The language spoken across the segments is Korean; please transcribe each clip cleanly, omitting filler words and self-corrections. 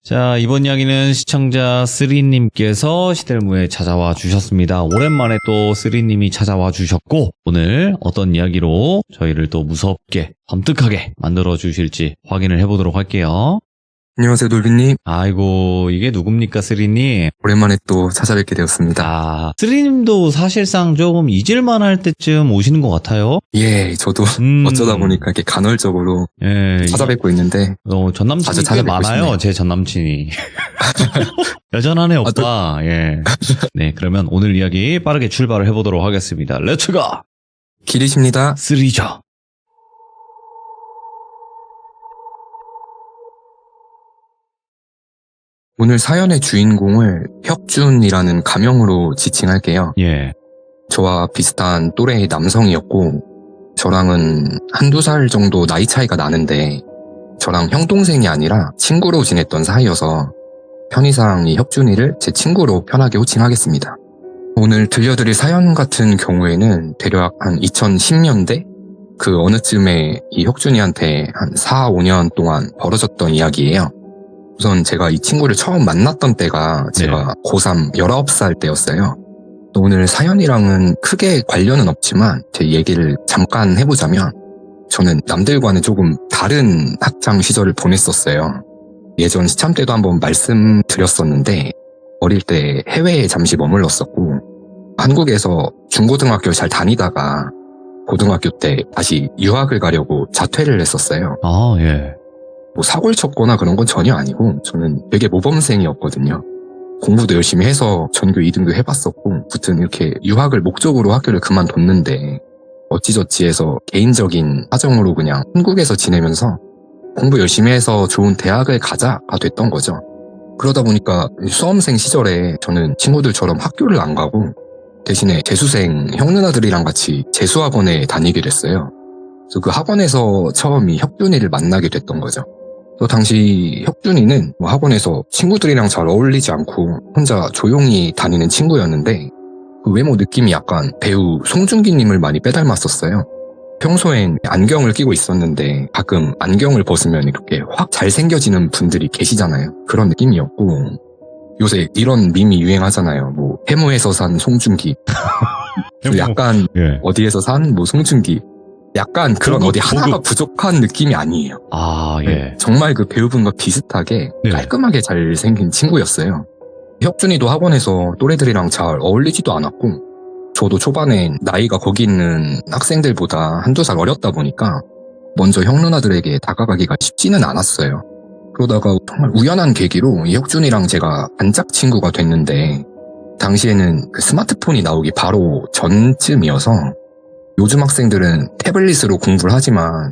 자, 이번 이야기는 시청자 쓰리님께서 시델무에 찾아와 주셨습니다. 오랜만에 또 쓰리님이 찾아와 주셨고, 오늘 어떤 이야기로 저희를 또 무섭게, 섬뜩하게 만들어 주실지 확인을 해보도록 할게요. 안녕하세요, 놀비님. 아이고, 이게 누굽니까, 쓰리님? 오랜만에 또 찾아뵙게 되었습니다. 아, 쓰리님도 사실상 조금 잊을만 할 때쯤 오시는 것 같아요. 예, 저도 어쩌다 보니까 이렇게 간헐적으로 예, 찾아뵙고 있는데. 전 남친이 자주 꽤 찾아뵙고 많아요, 싶네요. 제 전 남친이. 여전하네, 오빠. 예. 네, 그러면 오늘 이야기 빠르게 출발을 해보도록 하겠습니다. 렛츠고! 길이십니다. 쓰리죠. 오늘 사연의 주인공을 혁준이라는 가명으로 지칭할게요. 예. 저와 비슷한 또래의 남성이었고, 저랑은 한두 살 정도 나이 차이가 나는데, 저랑 형 동생이 아니라 친구로 지냈던 사이여서 편의상 이 혁준이를 제 친구로 편하게 호칭하겠습니다. 오늘 들려드릴 사연 같은 경우에는 대략 한 2010년대? 그 어느쯤에 이 혁준이한테 한 4, 5년 동안 벌어졌던 이야기예요. 우선 제가 이 친구를 처음 만났던 때가 제가 고3 19살 때였어요. 오늘 사연이랑은 크게 관련은 없지만 제 얘기를 잠깐 해보자면 저는 남들과는 조금 다른 학창 시절을 보냈었어요. 예전 시참 때도 한번 말씀드렸었는데 어릴 때 해외에 잠시 머물렀었고 한국에서 중고등학교를 잘 다니다가 고등학교 때 다시 유학을 가려고 자퇴를 했었어요. 아, 예. 뭐 사고를 쳤거나 그런 건 전혀 아니고 저는 되게 모범생이었거든요. 공부도 열심히 해서 전교 2등도 해봤었고 아무튼 이렇게 유학을 목적으로 학교를 그만뒀는데 어찌저찌 해서 개인적인 사정으로 그냥 한국에서 지내면서 공부 열심히 해서 좋은 대학을 가자가 됐던 거죠. 그러다 보니까 수험생 시절에 저는 친구들처럼 학교를 안 가고 대신에 재수생 형 누나들이랑 같이 재수학원에 다니게 됐어요. 그래서 그 학원에서 처음 이 혁준이를 만나게 됐던 거죠. 또 당시 혁준이는 학원에서 친구들이랑 잘 어울리지 않고 혼자 조용히 다니는 친구였는데 그 외모 느낌이 약간 배우 송중기님을 많이 빼닮았었어요. 평소엔 안경을 끼고 있었는데 가끔 안경을 벗으면 이렇게 확 잘생겨지는 분들이 계시잖아요. 그런 느낌이었고 요새 이런 밈이 유행하잖아요. 뭐 해무에서 산 송중기 약간 예. 어디에서 산 뭐 송중기 약간 그런 고급, 어디 하나가 고급. 부족한 느낌이 아니에요. 아, 예. 정말 그 배우분과 비슷하게 네. 깔끔하게 잘생긴 친구였어요. 혁준이도 학원에서 또래들이랑 잘 어울리지도 않았고 저도 초반엔 나이가 거기 있는 학생들보다 한두 살 어렸다 보니까 먼저 형 누나들에게 다가가기가 쉽지는 않았어요. 그러다가 정말 우연한 계기로 이 혁준이랑 제가 단짝 친구가 됐는데 당시에는 그 스마트폰이 나오기 바로 전쯤이어서 요즘 학생들은 태블릿으로 공부를 하지만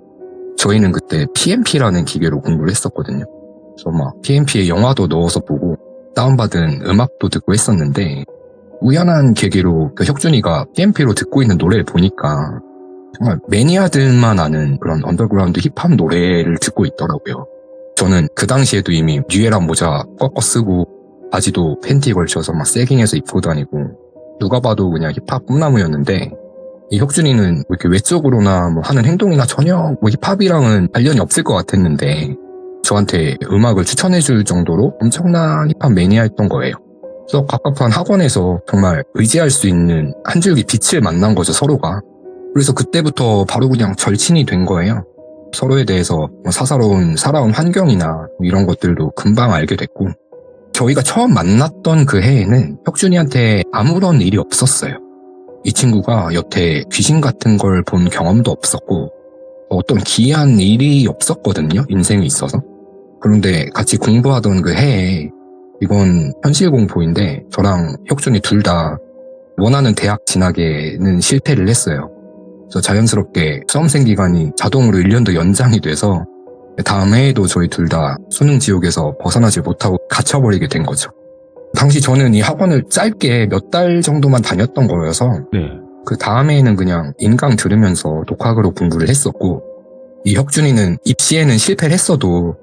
저희는 그때 PMP라는 기계로 공부를 했었거든요. 그래서 막 PMP에 영화도 넣어서 보고 다운받은 음악도 듣고 했었는데 우연한 계기로 그 혁준이가 PMP로 듣고 있는 노래를 보니까 정말 매니아들만 아는 그런 언더그라운드 힙합 노래를 듣고 있더라고요. 저는 그 당시에도 이미 뉴에라 모자 꺾어 쓰고 바지도 팬티 걸쳐서 막 세깅해서 입고 다니고 누가 봐도 그냥 힙합 꿈나무였는데 이 혁준이는 이렇게 외적으로나 뭐 하는 행동이나 전혀 뭐 힙합이랑은 관련이 없을 것 같았는데 저한테 음악을 추천해줄 정도로 엄청난 힙합 매니아였던 거예요. 그래서 갑갑한 학원에서 정말 의지할 수 있는 한 줄기 빛을 만난 거죠, 서로가. 그래서 그때부터 바로 그냥 절친이 된 거예요. 서로에 대해서 뭐 사사로운 살아온 환경이나 뭐 이런 것들도 금방 알게 됐고 저희가 처음 만났던 그 해에는 혁준이한테 아무런 일이 없었어요. 이 친구가 여태 귀신 같은 걸 본 경험도 없었고 어떤 기이한 일이 없었거든요, 인생에 있어서. 그런데 같이 공부하던 그 해에 이건 현실 공포인데 저랑 혁준이 둘 다 원하는 대학 진학에는 실패를 했어요. 그래서 자연스럽게 수험생 기간이 자동으로 1년도 연장이 돼서 다음 해에도 저희 둘 다 수능 지옥에서 벗어나지 못하고 갇혀버리게 된 거죠. 당시 저는 이 학원을 짧게 몇 달 정도만 다녔던 거여서 네. 그 다음에는 그냥 인강 들으면서 독학으로 공부를 했었고 이 혁준이는 입시에는 실패를 했어도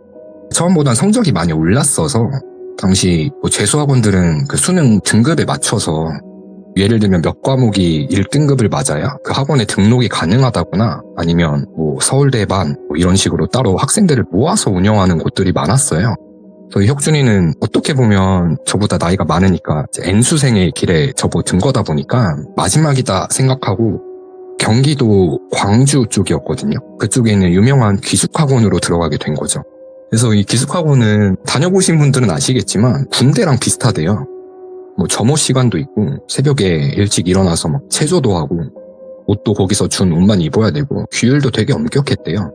처음보단 성적이 많이 올랐어서 당시 뭐 재수학원들은 그 수능 등급에 맞춰서 예를 들면 몇 과목이 1등급을 맞아야 그 학원에 등록이 가능하다거나 아니면 뭐 서울대 반 뭐 이런 식으로 따로 학생들을 모아서 운영하는 곳들이 많았어요. 저희 혁준이는 어떻게 보면 저보다 나이가 많으니까 이제 N수생의 길에 접어든 거다 보니까 마지막이다 생각하고 경기도 광주 쪽이었거든요. 그쪽에 있는 유명한 기숙학원으로 들어가게 된 거죠. 그래서 이 기숙학원은 다녀보신 분들은 아시겠지만 군대랑 비슷하대요. 뭐 점호 시간도 있고 새벽에 일찍 일어나서 막 체조도 하고 옷도 거기서 준 옷만 입어야 되고 규율도 되게 엄격했대요.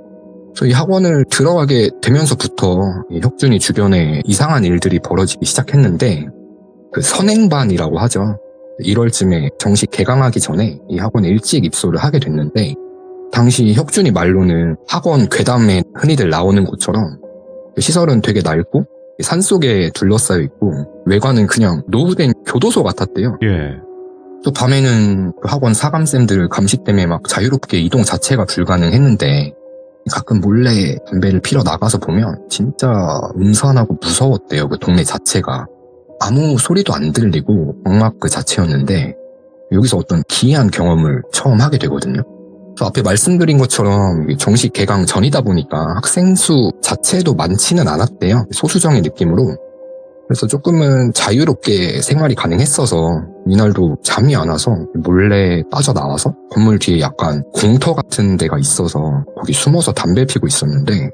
그래서 이 학원을 들어가게 되면서부터 이 혁준이 주변에 이상한 일들이 벌어지기 시작했는데 그 선행반이라고 하죠. 1월쯤에 정식 개강하기 전에 이 학원에 일찍 입소를 하게 됐는데 당시 혁준이 말로는 학원 괴담에 흔히들 나오는 곳처럼 시설은 되게 낡고 산속에 둘러싸여 있고 외관은 그냥 노후된 교도소 같았대요. 예. 또 밤에는 그 학원 사감쌤들 감시 때문에 막 자유롭게 이동 자체가 불가능했는데 가끔 몰래 담배를 피러 나가서 보면 진짜 음산하고 무서웠대요. 그 동네 자체가. 아무 소리도 안 들리고 광막 그 자체였는데 여기서 어떤 기이한 경험을 처음 하게 되거든요. 앞에 말씀드린 것처럼 정식 개강 전이다 보니까 학생 수 자체도 많지는 않았대요. 소수정의 느낌으로. 그래서 조금은 자유롭게 생활이 가능했어서 이날도 잠이 안 와서 몰래 빠져나와서 건물 뒤에 약간 공터 같은 데가 있어서 거기 숨어서 담배 피고 있었는데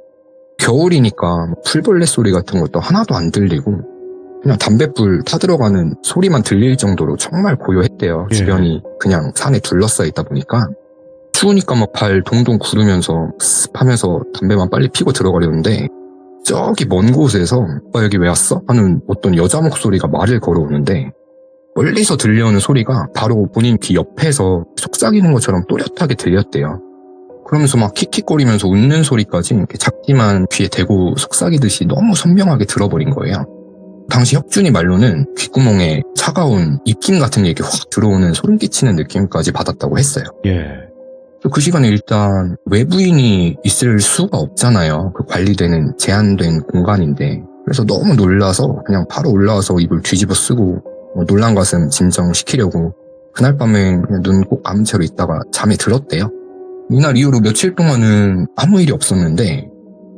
겨울이니까 풀벌레 소리 같은 것도 하나도 안 들리고 그냥 담뱃불 타들어가는 소리만 들릴 정도로 정말 고요했대요. 예. 주변이 그냥 산에 둘러싸여 있다 보니까 추우니까 막 발 동동 구르면서 습하면서 담배만 빨리 피고 들어가려는데 저기 먼 곳에서 오빠 여기 왜 왔어? 하는 어떤 여자 목소리가 말을 걸어오는데 멀리서 들려오는 소리가 바로 본인 귀 옆에서 속삭이는 것처럼 또렷하게 들렸대요. 그러면서 막 킥킥거리면서 웃는 소리까지 이렇게 작지만 귀에 대고 속삭이듯이 너무 선명하게 들어버린 거예요. 당시 혁준이 말로는 귓구멍에 차가운 입김 같은 게 이렇게 확 들어오는 소름 끼치는 느낌까지 받았다고 했어요. 예. 그 시간에 일단 외부인이 있을 수가 없잖아요. 그 관리되는 제한된 공간인데. 그래서 너무 놀라서 그냥 바로 올라와서 이불 뒤집어 쓰고 놀란 가슴 진정시키려고 그날 밤에 그냥 눈 꼭 감은 채로 있다가 잠에 들었대요. 이날 이후로 며칠 동안은 아무 일이 없었는데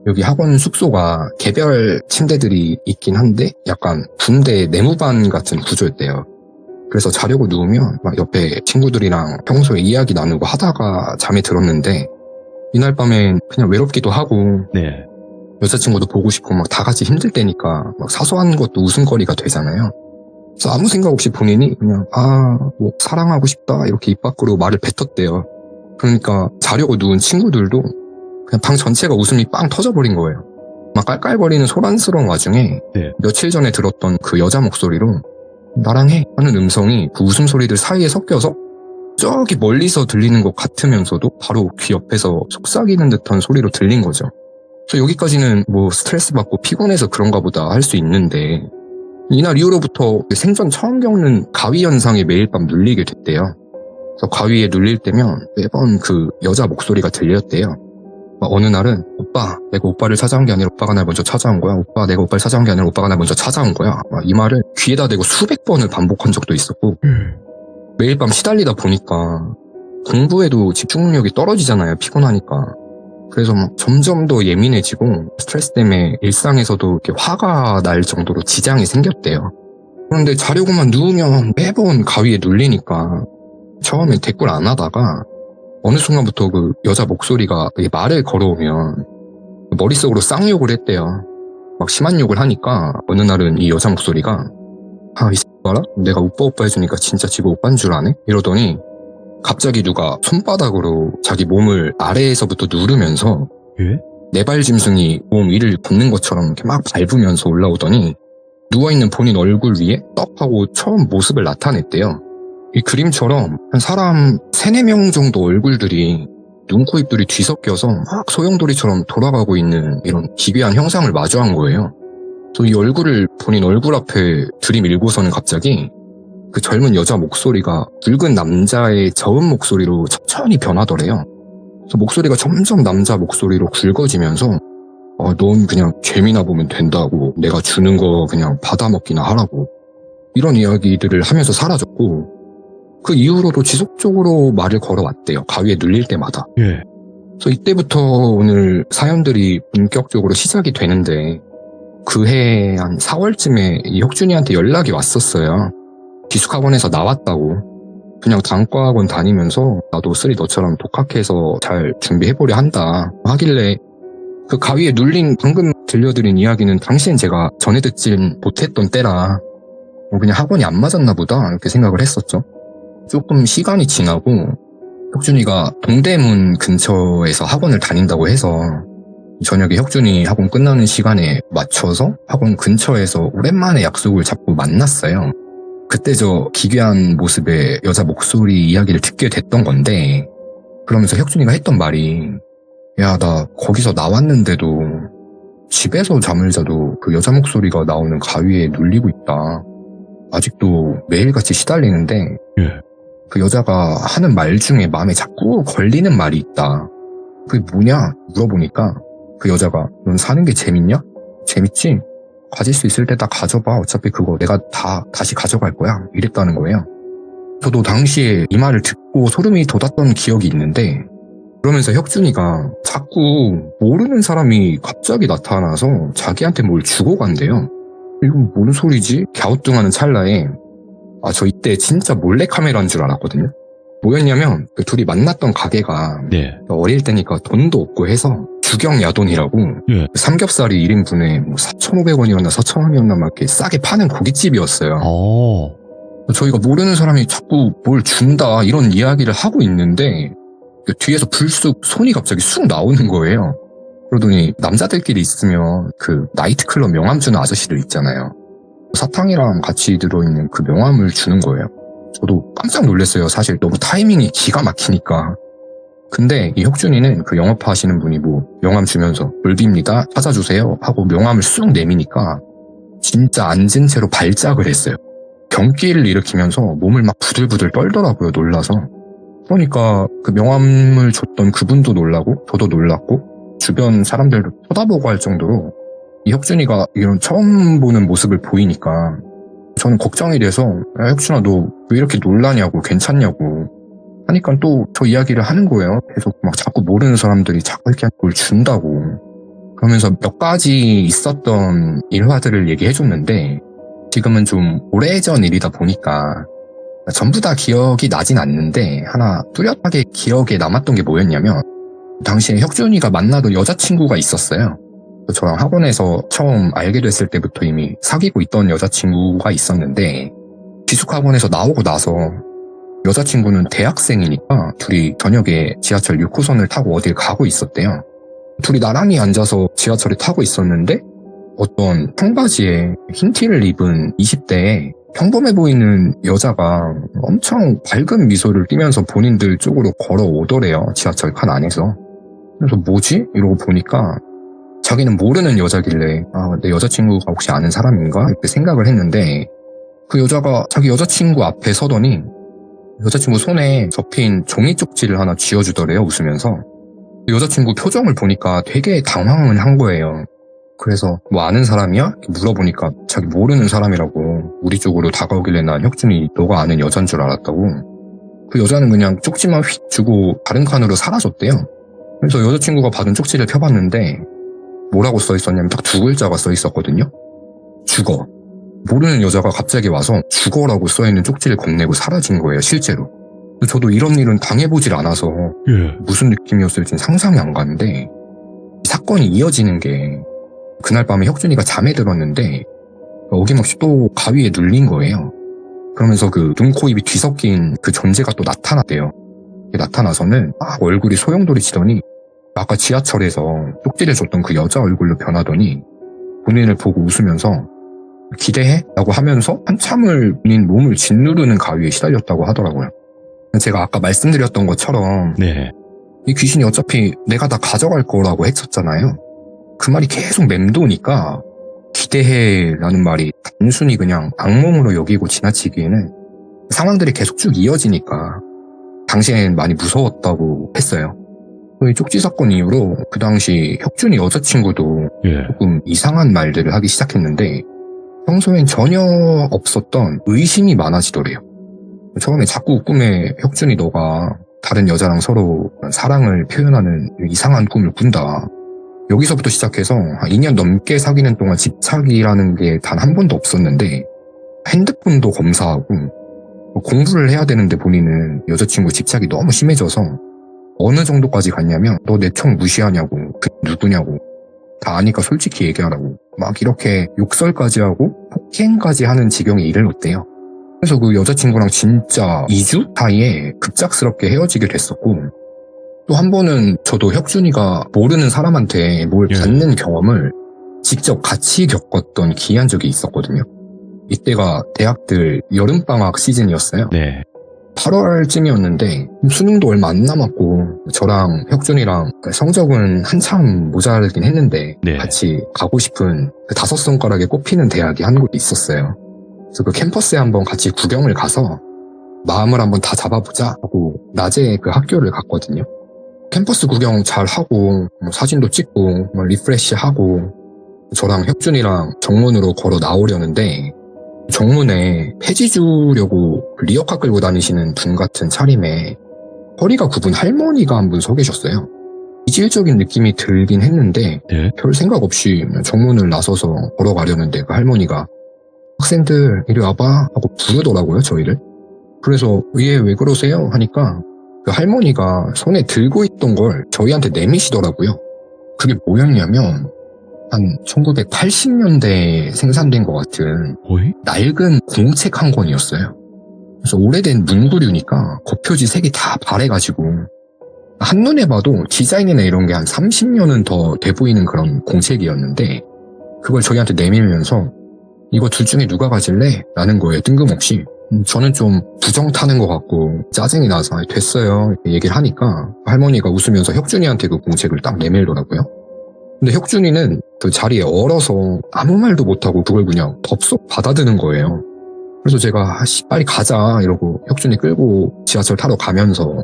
여기 학원 숙소가 개별 침대들이 있긴 한데 약간 군대 내무반 같은 구조였대요. 그래서 자려고 누우면 막 옆에 친구들이랑 평소에 이야기 나누고 하다가 잠에 들었는데 이날 밤엔 그냥 외롭기도 하고 네. 여자친구도 보고 싶고 막 다 같이 힘들 때니까 막 사소한 것도 웃음거리가 되잖아요. 그래서 아무 생각 없이 본인이 그냥 뭐 사랑하고 싶다 이렇게 입 밖으로 말을 뱉었대요. 그러니까 자려고 누운 친구들도 그냥 방 전체가 웃음이 빵 터져버린 거예요. 막 깔깔거리는 소란스러운 와중에 네. 며칠 전에 들었던 그 여자 목소리로 나랑 해 하는 음성이 그 웃음소리들 사이에 섞여서 저기 멀리서 들리는 것 같으면서도 바로 귀 옆에서 속삭이는 듯한 소리로 들린 거죠. 그래서 여기까지는 뭐 스트레스 받고 피곤해서 그런가 보다 할 수 있는데 이날 이후로부터 생전 처음 겪는 가위 현상에 매일 밤 눌리게 됐대요. 그래서 가위에 눌릴 때면 매번 그 여자 목소리가 들렸대요. 어느 날은 오빠 내가 오빠를 찾아온 게 아니라 오빠가 날 먼저 찾아온 거야. 오빠 내가 오빠를 찾아온 게 아니라 오빠가 날 먼저 찾아온 거야. 이 말을 귀에다 대고 수백 번을 반복한 적도 있었고 매일 밤 시달리다 보니까 공부에도 집중 능력이 떨어지잖아요. 피곤하니까. 그래서 막 점점 더 예민해지고 스트레스 때문에 일상에서도 이렇게 화가 날 정도로 지장이 생겼대요. 그런데 자려고만 누우면 매번 가위에 눌리니까 처음엔 대꾸를 안 하다가 어느 순간부터 그 여자 목소리가 말을 걸어오면 머릿속으로 쌍욕을 했대요. 막 심한 욕을 하니까 어느 날은 이 여자 목소리가 이 봐라? 내가 오빠 해주니까 진짜 지가 오빠인 줄 아네? 이러더니 갑자기 누가 손바닥으로 자기 몸을 아래에서부터 누르면서 예? 네발 짐승이 몸 위를 걷는 것처럼 이렇게 막 밟으면서 올라오더니 누워있는 본인 얼굴 위에 떡 하고 처음 모습을 나타냈대요. 이 그림처럼 한 사람 3-4명 정도 얼굴들이 눈, 코, 입들이 뒤섞여서 막 소용돌이처럼 돌아가고 있는 이런 기괴한 형상을 마주한 거예요. 그래서 이 얼굴을 본인 얼굴 앞에 들이밀고서는 갑자기 그 젊은 여자 목소리가 붉은 남자의 저음 목소리로 천천히 변하더래요. 그래서 목소리가 점점 남자 목소리로 굵어지면서 넌 그냥 재미나 보면 된다고 내가 주는 거 그냥 받아먹기나 하라고 이런 이야기들을 하면서 사라졌고 그 이후로도 지속적으로 말을 걸어왔대요. 가위에 눌릴 때마다. 예. 그래서 이때부터 오늘 사연들이 본격적으로 시작이 되는데 그해 한 4월쯤에 이 혁준이한테 연락이 왔었어요. 기숙학원에서 나왔다고. 그냥 단과학원 다니면서 나도 쓰리 너처럼 독학해서 잘 준비해보려 한다 하길래 그 가위에 눌린 방금 들려드린 이야기는 당시엔 제가 전해 듣진 못했던 때라 그냥 학원이 안 맞았나 보다 이렇게 생각을 했었죠. 조금 시간이 지나고 혁준이가 동대문 근처에서 학원을 다닌다고 해서 저녁에 혁준이 학원 끝나는 시간에 맞춰서 학원 근처에서 오랜만에 약속을 잡고 만났어요. 그때 저 기괴한 모습의 여자 목소리 이야기를 듣게 됐던 건데 그러면서 혁준이가 했던 말이 야, 나 거기서 나왔는데도 집에서 잠을 자도 그 여자 목소리가 나오는 가위에 눌리고 있다. 아직도 매일같이 시달리는데 그 여자가 하는 말 중에 마음에 자꾸 걸리는 말이 있다. 그게 뭐냐 물어보니까 그 여자가 넌 사는 게 재밌냐? 재밌지? 가질 수 있을 때 다 가져봐. 어차피 그거 내가 다 다시 가져갈 거야. 이랬다는 거예요. 저도 당시에 이 말을 듣고 소름이 돋았던 기억이 있는데 그러면서 혁준이가 자꾸 모르는 사람이 갑자기 나타나서 자기한테 뭘 주고 간대요. 이건 뭔 소리지? 갸우뚱하는 찰나에 저 이때 진짜 몰래카메라인 줄 알았거든요. 뭐였냐면 그 둘이 만났던 가게가 네. 어릴 때니까 돈도 없고 해서 주경야돈이라고 예. 삼겹살이 1인분에 뭐 4,500원이었나 4,000원이었나 막 이렇게 싸게 파는 고깃집이었어요. 저희가 모르는 사람이 자꾸 뭘 준다 이런 이야기를 하고 있는데 뒤에서 불쑥 손이 갑자기 쑥 나오는 거예요. 그러더니 남자들끼리 있으면 그 나이트클럽 명함 주는 아저씨들 있잖아요. 사탕이랑 같이 들어있는 그 명함을 주는 거예요. 저도 깜짝 놀랐어요. 사실 너무 타이밍이 기가 막히니까. 근데 이 혁준이는 그 영업하시는 분이 뭐 명함 주면서 울비입니다. 찾아주세요 하고 명함을 쑥 내미니까 진짜 앉은 채로 발작을 했어요. 경기를 일으키면서 몸을 막 부들부들 떨더라고요. 놀라서. 그러니까 그 명함을 줬던 그분도 놀라고 저도 놀랐고 주변 사람들도 쳐다보고 할 정도로 이 혁준이가 이런 처음 보는 모습을 보이니까 저는 걱정이 돼서 야 혁준아 너 왜 이렇게 놀라냐고 괜찮냐고 하니까 또 저 이야기를 하는 거예요. 계속 막 자꾸 모르는 사람들이 자꾸 이렇게 뭘 준다고 그러면서 몇 가지 있었던 일화들을 얘기해줬는데 지금은 좀 오래전 일이다 보니까 전부 다 기억이 나진 않는데 하나 뚜렷하게 기억에 남았던 게 뭐였냐면 당시에 혁준이가 만나던 여자친구가 있었어요. 저랑 학원에서 처음 알게 됐을 때부터 이미 사귀고 있던 여자친구가 있었는데 기숙학원에서 나오고 나서 여자친구는 대학생이니까 둘이 저녁에 지하철 6호선을 타고 어딜 가고 있었대요. 둘이 나란히 앉아서 지하철을 타고 있었는데 어떤 청바지에 흰 티를 입은 20대에 평범해 보이는 여자가 엄청 밝은 미소를 띠면서 본인들 쪽으로 걸어오더래요. 지하철 칸 안에서. 그래서 뭐지? 이러고 보니까 자기는 모르는 여자길래 내 여자친구가 혹시 아는 사람인가? 이렇게 생각을 했는데 그 여자가 자기 여자친구 앞에 서더니 여자친구 손에 접힌 종이 쪽지를 하나 쥐어주더래요. 웃으면서. 여자친구 표정을 보니까 되게 당황을 한 거예요. 그래서 뭐 아는 사람이야? 물어보니까 자기 모르는 사람이라고 우리 쪽으로 다가오길래 난 혁준이 너가 아는 여잔 줄 알았다고. 그 여자는 그냥 쪽지만 휙 주고 다른 칸으로 사라졌대요. 그래서 여자친구가 받은 쪽지를 펴봤는데 뭐라고 써있었냐면 딱 두 글자가 써있었거든요. 죽어. 모르는 여자가 갑자기 와서 죽어라고 써있는 쪽지를 건네고 사라진 거예요. 실제로. 저도 이런 일은 당해보질 않아서 무슨 느낌이었을지는 상상이 안 가는데 사건이 이어지는 게 그날 밤에 혁준이가 잠에 들었는데 어김없이 또 가위에 눌린 거예요. 그러면서 그 눈, 코, 입이 뒤섞인 그 존재가 또 나타났대요. 나타나서는 막 얼굴이 소용돌이치더니 아까 지하철에서 쪽지를 줬던 그 여자 얼굴로 변하더니 본인을 보고 웃으면서 기대해? 라고 하면서 한참을 본인 몸을 짓누르는 가위에 시달렸다고 하더라고요. 제가 아까 말씀드렸던 것처럼 네. 이 귀신이 어차피 내가 다 가져갈 거라고 했었잖아요. 그 말이 계속 맴도니까 기대해라는 말이 단순히 그냥 악몽으로 여기고 지나치기에는 상황들이 계속 쭉 이어지니까 당시엔 많이 무서웠다고 했어요. 이 쪽지 사건 이후로 그 당시 혁준이 여자친구도 조금 이상한 말들을 하기 시작했는데 평소엔 전혀 없었던 의심이 많아지더래요. 처음에 자꾸 꿈에 혁준이 너가 다른 여자랑 서로 사랑을 표현하는 이상한 꿈을 꾼다. 여기서부터 시작해서 한 2년 넘게 사귀는 동안 집착이라는 게 단 한 번도 없었는데 핸드폰도 검사하고 공부를 해야 되는데 본인은 여자친구 집착이 너무 심해져서 어느 정도까지 갔냐면 너 내 총 무시하냐고, 그 누구냐고, 다 아니까 솔직히 얘기하라고 막 이렇게 욕설까지 하고 폭행까지 하는 지경에 이르렀대요. 그래서 그 여자친구랑 진짜 2주 사이에 급작스럽게 헤어지게 됐었고, 또 한 번은 저도 혁준이가 모르는 사람한테 뭘 예. 받는 경험을 직접 같이 겪었던 기이한 적이 있었거든요. 이때가 대학들 여름방학 시즌이었어요. 네. 8월쯤이었는데 수능도 얼마 안 남았고 저랑 혁준이랑 성적은 한참 모자라긴 했는데 네. 같이 가고 싶은 그 5손가락에 꼽히는 대학이 한 곳 있었어요. 그래서 그 캠퍼스에 한번 같이 구경을 가서 마음을 한번 다 잡아보자 하고 낮에 그 학교를 갔거든요. 캠퍼스 구경 잘 하고 사진도 찍고 리프레시하고 저랑 혁준이랑 정문으로 걸어 나오려는데 정문에 폐지 주려고 리어카 끌고 다니시는 분 같은 차림에 허리가 굽은 할머니가 한 분 서 계셨어요. 이질적인 느낌이 들긴 했는데 네. 별 생각 없이 정문을 나서서 걸어가려는데 그 할머니가 학생들 이리 와봐 하고 부르더라고요, 저희를. 그래서 얘 왜 그러세요? 하니까 그 할머니가 손에 들고 있던 걸 저희한테 내미시더라고요. 그게 뭐였냐면 한 1980년대에 생산된 것 같은 어이? 낡은 공책 한 권이었어요. 그래서 오래된 문구류니까 겉표지 색이 다 바래가지고 한눈에 봐도 디자인이나 이런 게 한 30년은 더 돼 보이는 그런 공책이었는데 그걸 저희한테 내밀면서 이거 둘 중에 누가 가질래? 라는 거예요. 뜬금없이. 저는 좀 부정 타는 것 같고 짜증이 나서 됐어요 이렇게 얘기를 하니까 할머니가 웃으면서 혁준이한테 그 공책을 딱 내밀더라고요. 근데 혁준이는 그 자리에 얼어서 아무 말도 못하고 그걸 그냥 덥석 받아드는 거예요. 그래서 제가 빨리 가자 이러고 혁준이 끌고 지하철 타러 가면서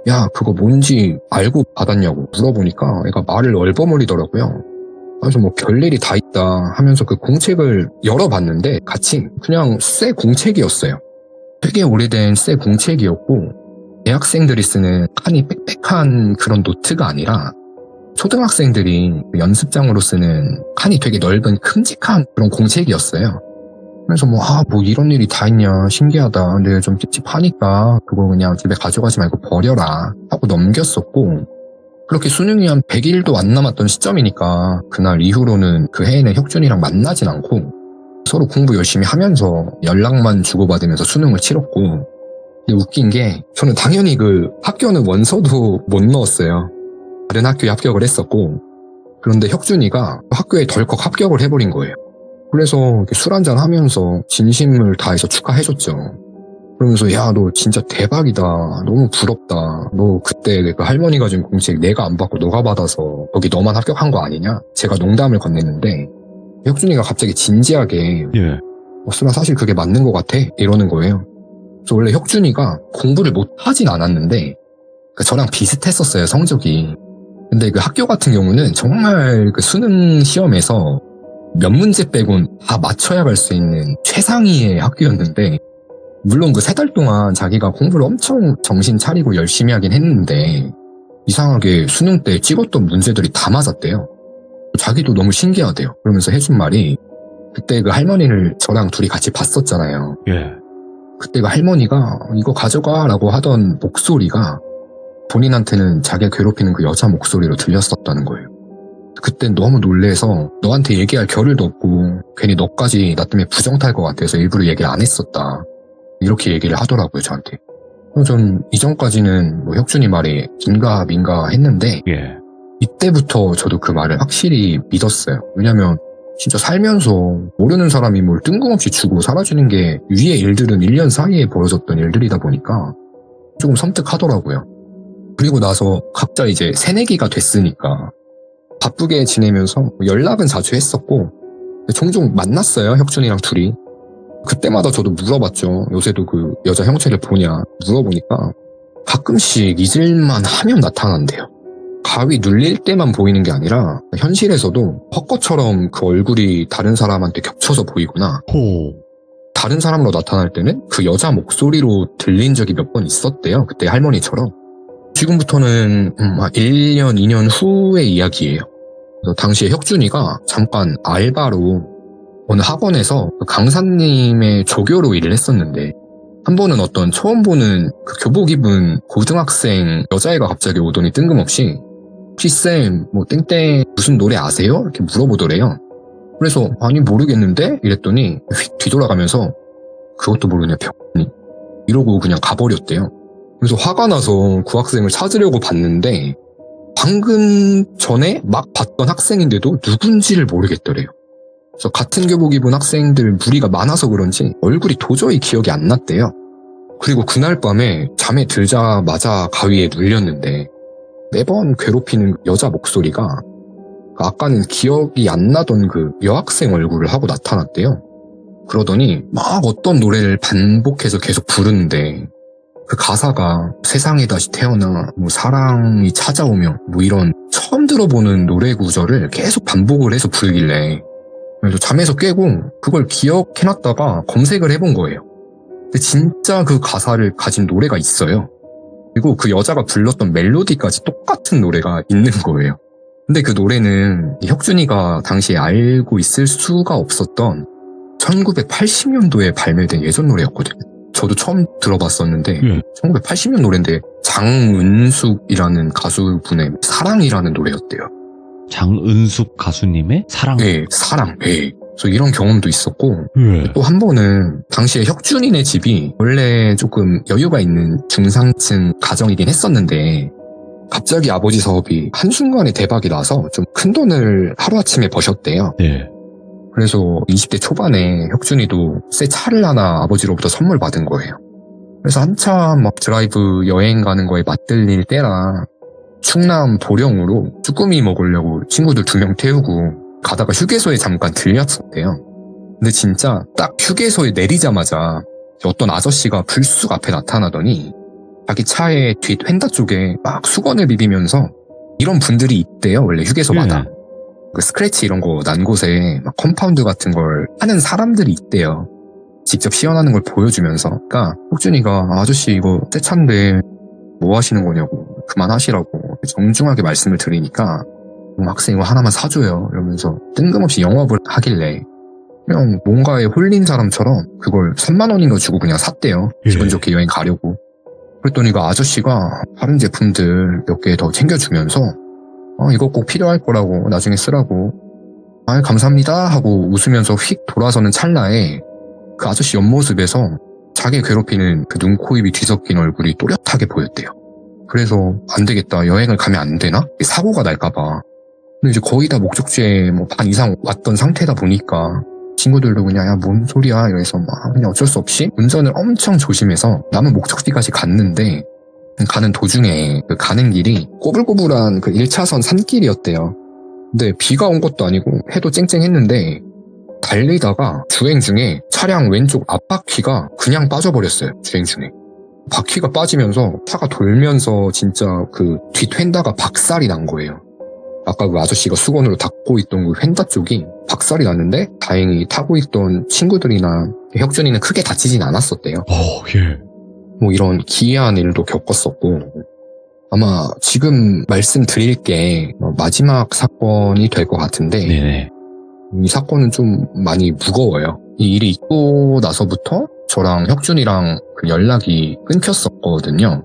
야 그거 뭔지 알고 받았냐고 물어보니까 애가 말을 얼버무리더라고요. 그래서 뭐 별일이 다 있다 하면서 그 공책을 열어봤는데 같이 그냥 새 공책이었어요. 되게 오래된 새 공책이었고 대학생들이 쓰는 칸이 빽빽한 그런 노트가 아니라 초등학생들이 연습장으로 쓰는 칸이 되게 넓은 큼직한 그런 공책이었어요. 그래서 뭐 이런 일이 다 있냐 신기하다. 근데 좀 찝찝하니까 그거 그냥 집에 가져가지 말고 버려라 하고 넘겼었고 그렇게 수능이 한 100일도 안 남았던 시점이니까 그날 이후로는 그 해에는 혁준이랑 만나진 않고 서로 공부 열심히 하면서 연락만 주고받으면서 수능을 치렀고 근데 웃긴 게 저는 당연히 그 학교는 원서도 못 넣었어요. 다른 학교에 합격을 했었고 그런데 혁준이가 학교에 덜컥 합격을 해버린 거예요. 그래서 술 한잔 하면서 진심을 다해서 축하해줬죠. 그러면서 야 너 진짜 대박이다. 너무 부럽다. 너 그때 그 할머니가 준 공책 내가 안 받고 너가 받아서 거기 너만 합격한 거 아니냐? 제가 농담을 건넸는데 혁준이가 갑자기 진지하게 예. 수라 사실 그게 맞는 것 같아 이러는 거예요. 그래서 원래 혁준이가 공부를 못하진 않았는데 저랑 비슷했었어요 성적이. 근데 그 학교 같은 경우는 정말 그 수능 시험에서 몇 문제 빼곤 다 맞춰야 갈 수 있는 최상위의 학교였는데 물론 그 3달 동안 자기가 공부를 엄청 정신 차리고 열심히 하긴 했는데 이상하게 수능 때 찍었던 문제들이 다 맞았대요. 자기도 너무 신기하대요. 그러면서 해준 말이 그때 그 할머니를 저랑 둘이 같이 봤었잖아요. 예. 그때 그 할머니가 이거 가져가 라고 하던 목소리가 본인한테는 자기가 괴롭히는 그 여자 목소리로 들렸었다는 거예요. 그땐 너무 놀래서 너한테 얘기할 겨를도 없고 괜히 너까지 나 때문에 부정 탈 것 같아서 일부러 얘기를 안 했었다. 이렇게 얘기를 하더라고요 저한테. 전 이전까지는 뭐 혁준이 말에 긴가 민가 했는데 예. 이때부터 저도 그 말을 확실히 믿었어요. 왜냐면 진짜 살면서 모르는 사람이 뭘 뜬금없이 주고 사라지는 게 위의 일들은 1년 사이에 벌어졌던 일들이다 보니까 조금 섬뜩하더라고요. 그리고 나서 각자 이제 새내기가 됐으니까 바쁘게 지내면서 연락은 자주 했었고 종종 만났어요 혁준이랑 둘이. 그때마다 저도 물어봤죠. 요새도 그 여자 형체를 보냐 물어보니까 가끔씩 잊을만 하면 나타난대요. 가위 눌릴 때만 보이는 게 아니라 현실에서도 헛것처럼 그 얼굴이 다른 사람한테 겹쳐서 보이거나 호. 다른 사람으로 나타날 때는 그 여자 목소리로 들린 적이 몇 번 있었대요. 그때 할머니처럼. 지금부터는 1년, 2년 후의 이야기예요. 그래서 당시에 혁준이가 잠깐 알바로 어느 학원에서 그 강사님의 조교로 일을 했었는데 한 번은 어떤 처음 보는 그 교복 입은 고등학생 여자애가 갑자기 오더니 뜬금없이 혹시 쌤 뭐 땡땡 무슨 노래 아세요? 이렇게 물어보더래요. 그래서 아니 모르겠는데? 이랬더니 휙 뒤돌아가면서 그것도 모르냐 병이 이러고 그냥 가버렸대요. 그래서 화가 나서 그 학생을 찾으려고 봤는데 방금 전에 막 봤던 학생인데도 누군지를 모르겠더래요. 그래서 같은 교복 입은 학생들 무리가 많아서 그런지 얼굴이 도저히 기억이 안 났대요. 그리고 그날 밤에 잠에 들자마자 가위에 눌렸는데 매번 괴롭히는 여자 목소리가 아까는 기억이 안 나던 그 여학생 얼굴을 하고 나타났대요. 그러더니 막 어떤 노래를 반복해서 계속 부르는데 그 가사가 세상에 다시 태어나 뭐 사랑이 찾아오며 뭐 이런 처음 들어보는 노래 구절을 계속 반복을 해서 부르길래 그래서 잠에서 깨고 그걸 기억해놨다가 검색을 해본 거예요. 근데 진짜 그 가사를 가진 노래가 있어요. 그리고 그 여자가 불렀던 멜로디까지 똑같은 노래가 있는 거예요. 근데 그 노래는 혁준이가 당시에 알고 있을 수가 없었던 1980년도에 발매된 예전 노래였거든요. 저도 처음 들어봤었는데 1980년 노래인데 장은숙이라는 가수분의 사랑이라는 노래였대요. 장은숙 가수님의 사랑? 네, 사랑. 네. 그래서 이런 경험도 있었고 또 한 번은 당시에 혁준이네 집이 원래 조금 여유가 있는 중상층 가정이긴 했었는데 갑자기 아버지 사업이 한순간에 대박이 나서 좀 큰 돈을 하루아침에 버셨대요. 네. 그래서 20대 초반에 혁준이도 새 차를 하나 아버지로부터 선물 받은 거예요. 그래서 한참 막 드라이브 여행 가는 거에 맞들릴 때라 충남 보령으로 쭈꾸미 먹으려고 친구들 2명 태우고 가다가 휴게소에 잠깐 들렸었대요. 근데 진짜 딱 휴게소에 내리자마자 어떤 아저씨가 불쑥 앞에 나타나더니 자기 차의 뒷 휀다 쪽에 막 수건을 비비면서 이런 분들이 있대요. 원래 휴게소마다. 그 스크래치 이런 거 난 곳에 막 컴파운드 같은 걸 하는 사람들이 있대요. 직접 시연하는 걸 보여주면서. 그러니까 혁준이가 아저씨 이거 새 차인데 뭐 하시는 거냐고 그만하시라고 정중하게 말씀을 드리니까 학생 이거 하나만 사줘요 이러면서 뜬금없이 영업을 하길래 그냥 뭔가에 홀린 사람처럼 그걸 3만 원인가 주고 그냥 샀대요. 기분 좋게 여행 가려고. 그랬더니 그 아저씨가 다른 제품들 몇 개 더 챙겨주면서 이거 꼭 필요할 거라고 나중에 쓰라고 감사합니다 하고 웃으면서 휙 돌아서는 찰나에 그 아저씨 옆모습에서 자기 괴롭히는 그 눈, 코, 입이 뒤섞인 얼굴이 또렷하게 보였대요. 그래서 안 되겠다. 여행을 가면 안 되나? 사고가 날까봐. 근데 이제 거의 다 목적지에 뭐 반 이상 왔던 상태다 보니까 친구들도 그냥 야 뭔 소리야 이래서 막 그냥 어쩔 수 없이 운전을 엄청 조심해서 남은 목적지까지 갔는데 가는 도중에 그 가는 길이 꼬불꼬불한 그 1차선 산길이었대요. 근데 비가 온 것도 아니고 해도 쨍쨍했는데 달리다가 주행 중에 차량 왼쪽 앞바퀴가 그냥 빠져버렸어요. 주행 중에. 바퀴가 빠지면서 차가 돌면서 진짜 그 뒷 휀다가 박살이 난 거예요. 아까 그 아저씨가 수건으로 닦고 있던 그 휀다 쪽이 박살이 났는데 다행히 타고 있던 친구들이나 혁준이는 크게 다치진 않았었대요. 뭐 이런 기이한 일도 겪었었고 아마 지금 말씀드릴 게 마지막 사건이 될 것 같은데 네네. 이 사건은 좀 많이 무거워요. 이 일이 있고 나서부터 저랑 혁준이랑 그 연락이 끊겼었거든요.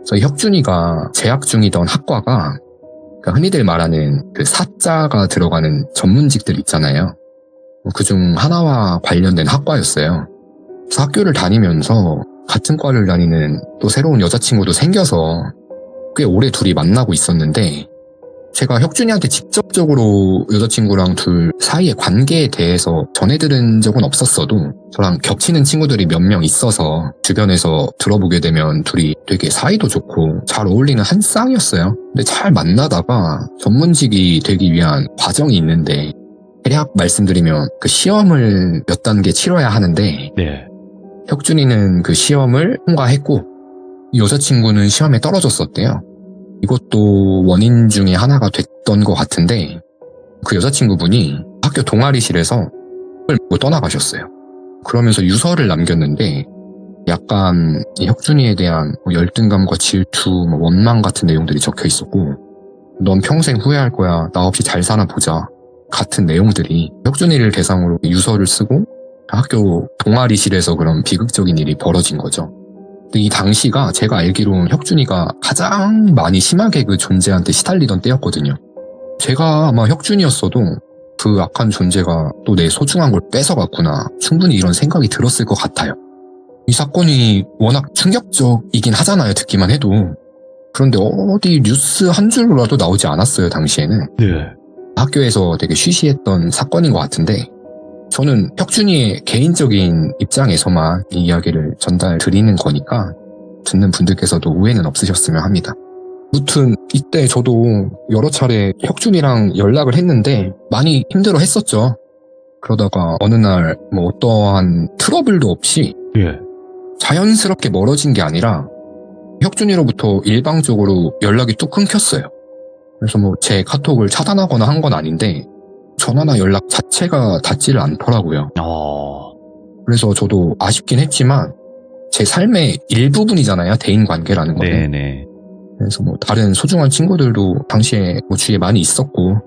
그래서 혁준이가 재학 중이던 학과가 흔히들 말하는 그 사자가 들어가는 전문직들 있잖아요. 그중 하나와 관련된 학과였어요. 그래서 학교를 다니면서 같은 과를 다니는 또 새로운 여자친구도 생겨서 꽤 오래 둘이 만나고 있었는데 제가 혁준이한테 직접적으로 여자친구랑 둘 사이의 관계에 대해서 전해들은 적은 없었어도 저랑 겹치는 친구들이 몇 명 있어서 주변에서 들어보게 되면 둘이 되게 사이도 좋고 잘 어울리는 한 쌍이었어요. 근데 잘 만나다가 전문직이 되기 위한 과정이 있는데 대략 말씀드리면 그 시험을 몇 단계 치러야 하는데 혁준이는 그 시험을 통과했고 여자친구는 시험에 떨어졌었대요. 이것도 원인 중에 하나가 됐던 것 같은데 그 여자친구분이 학교 동아리실에서 떠나가셨어요. 그러면서 유서를 남겼는데 약간 혁준이에 대한 열등감과 질투, 원망 같은 내용들이 적혀 있었고 넌 평생 후회할 거야. 나 없이 잘 사나 보자. 같은 내용들이 혁준이를 대상으로 유서를 쓰고 학교 동아리실에서 그런 비극적인 일이 벌어진 거죠. 근데 이 당시가 제가 알기로는 혁준이가 가장 많이 심하게 그 존재한테 시달리던 때였거든요. 제가 아마 혁준이었어도 그 악한 존재가 또 내 소중한 걸 뺏어갔구나. 충분히 이런 생각이 들었을 것 같아요. 이 사건이 워낙 충격적이긴 하잖아요. 듣기만 해도. 그런데 어디 뉴스 한 줄로라도 나오지 않았어요. 당시에는. 네. 학교에서 되게 쉬쉬했던 사건인 것 같은데 저는 혁준이의 개인적인 입장에서만 이 이야기를 전달드리는 거니까 듣는 분들께서도 오해는 없으셨으면 합니다. 아무튼 이때 저도 여러 차례 혁준이랑 연락을 했는데 많이 힘들어 했었죠. 그러다가 어느 날 뭐 어떠한 트러블도 없이 예. 자연스럽게 멀어진 게 아니라 혁준이로부터 일방적으로 연락이 뚝 끊겼어요. 그래서 뭐 제 카톡을 차단하거나 한 건 아닌데 전화나 연락 자체가 닿지를 않더라고요. 그래서 저도 아쉽긴 했지만 제 삶의 일부분이잖아요. 대인관계라는 거는. 네네. 그래서 뭐 다른 소중한 친구들도 당시에 뭐 주위에 많이 있었고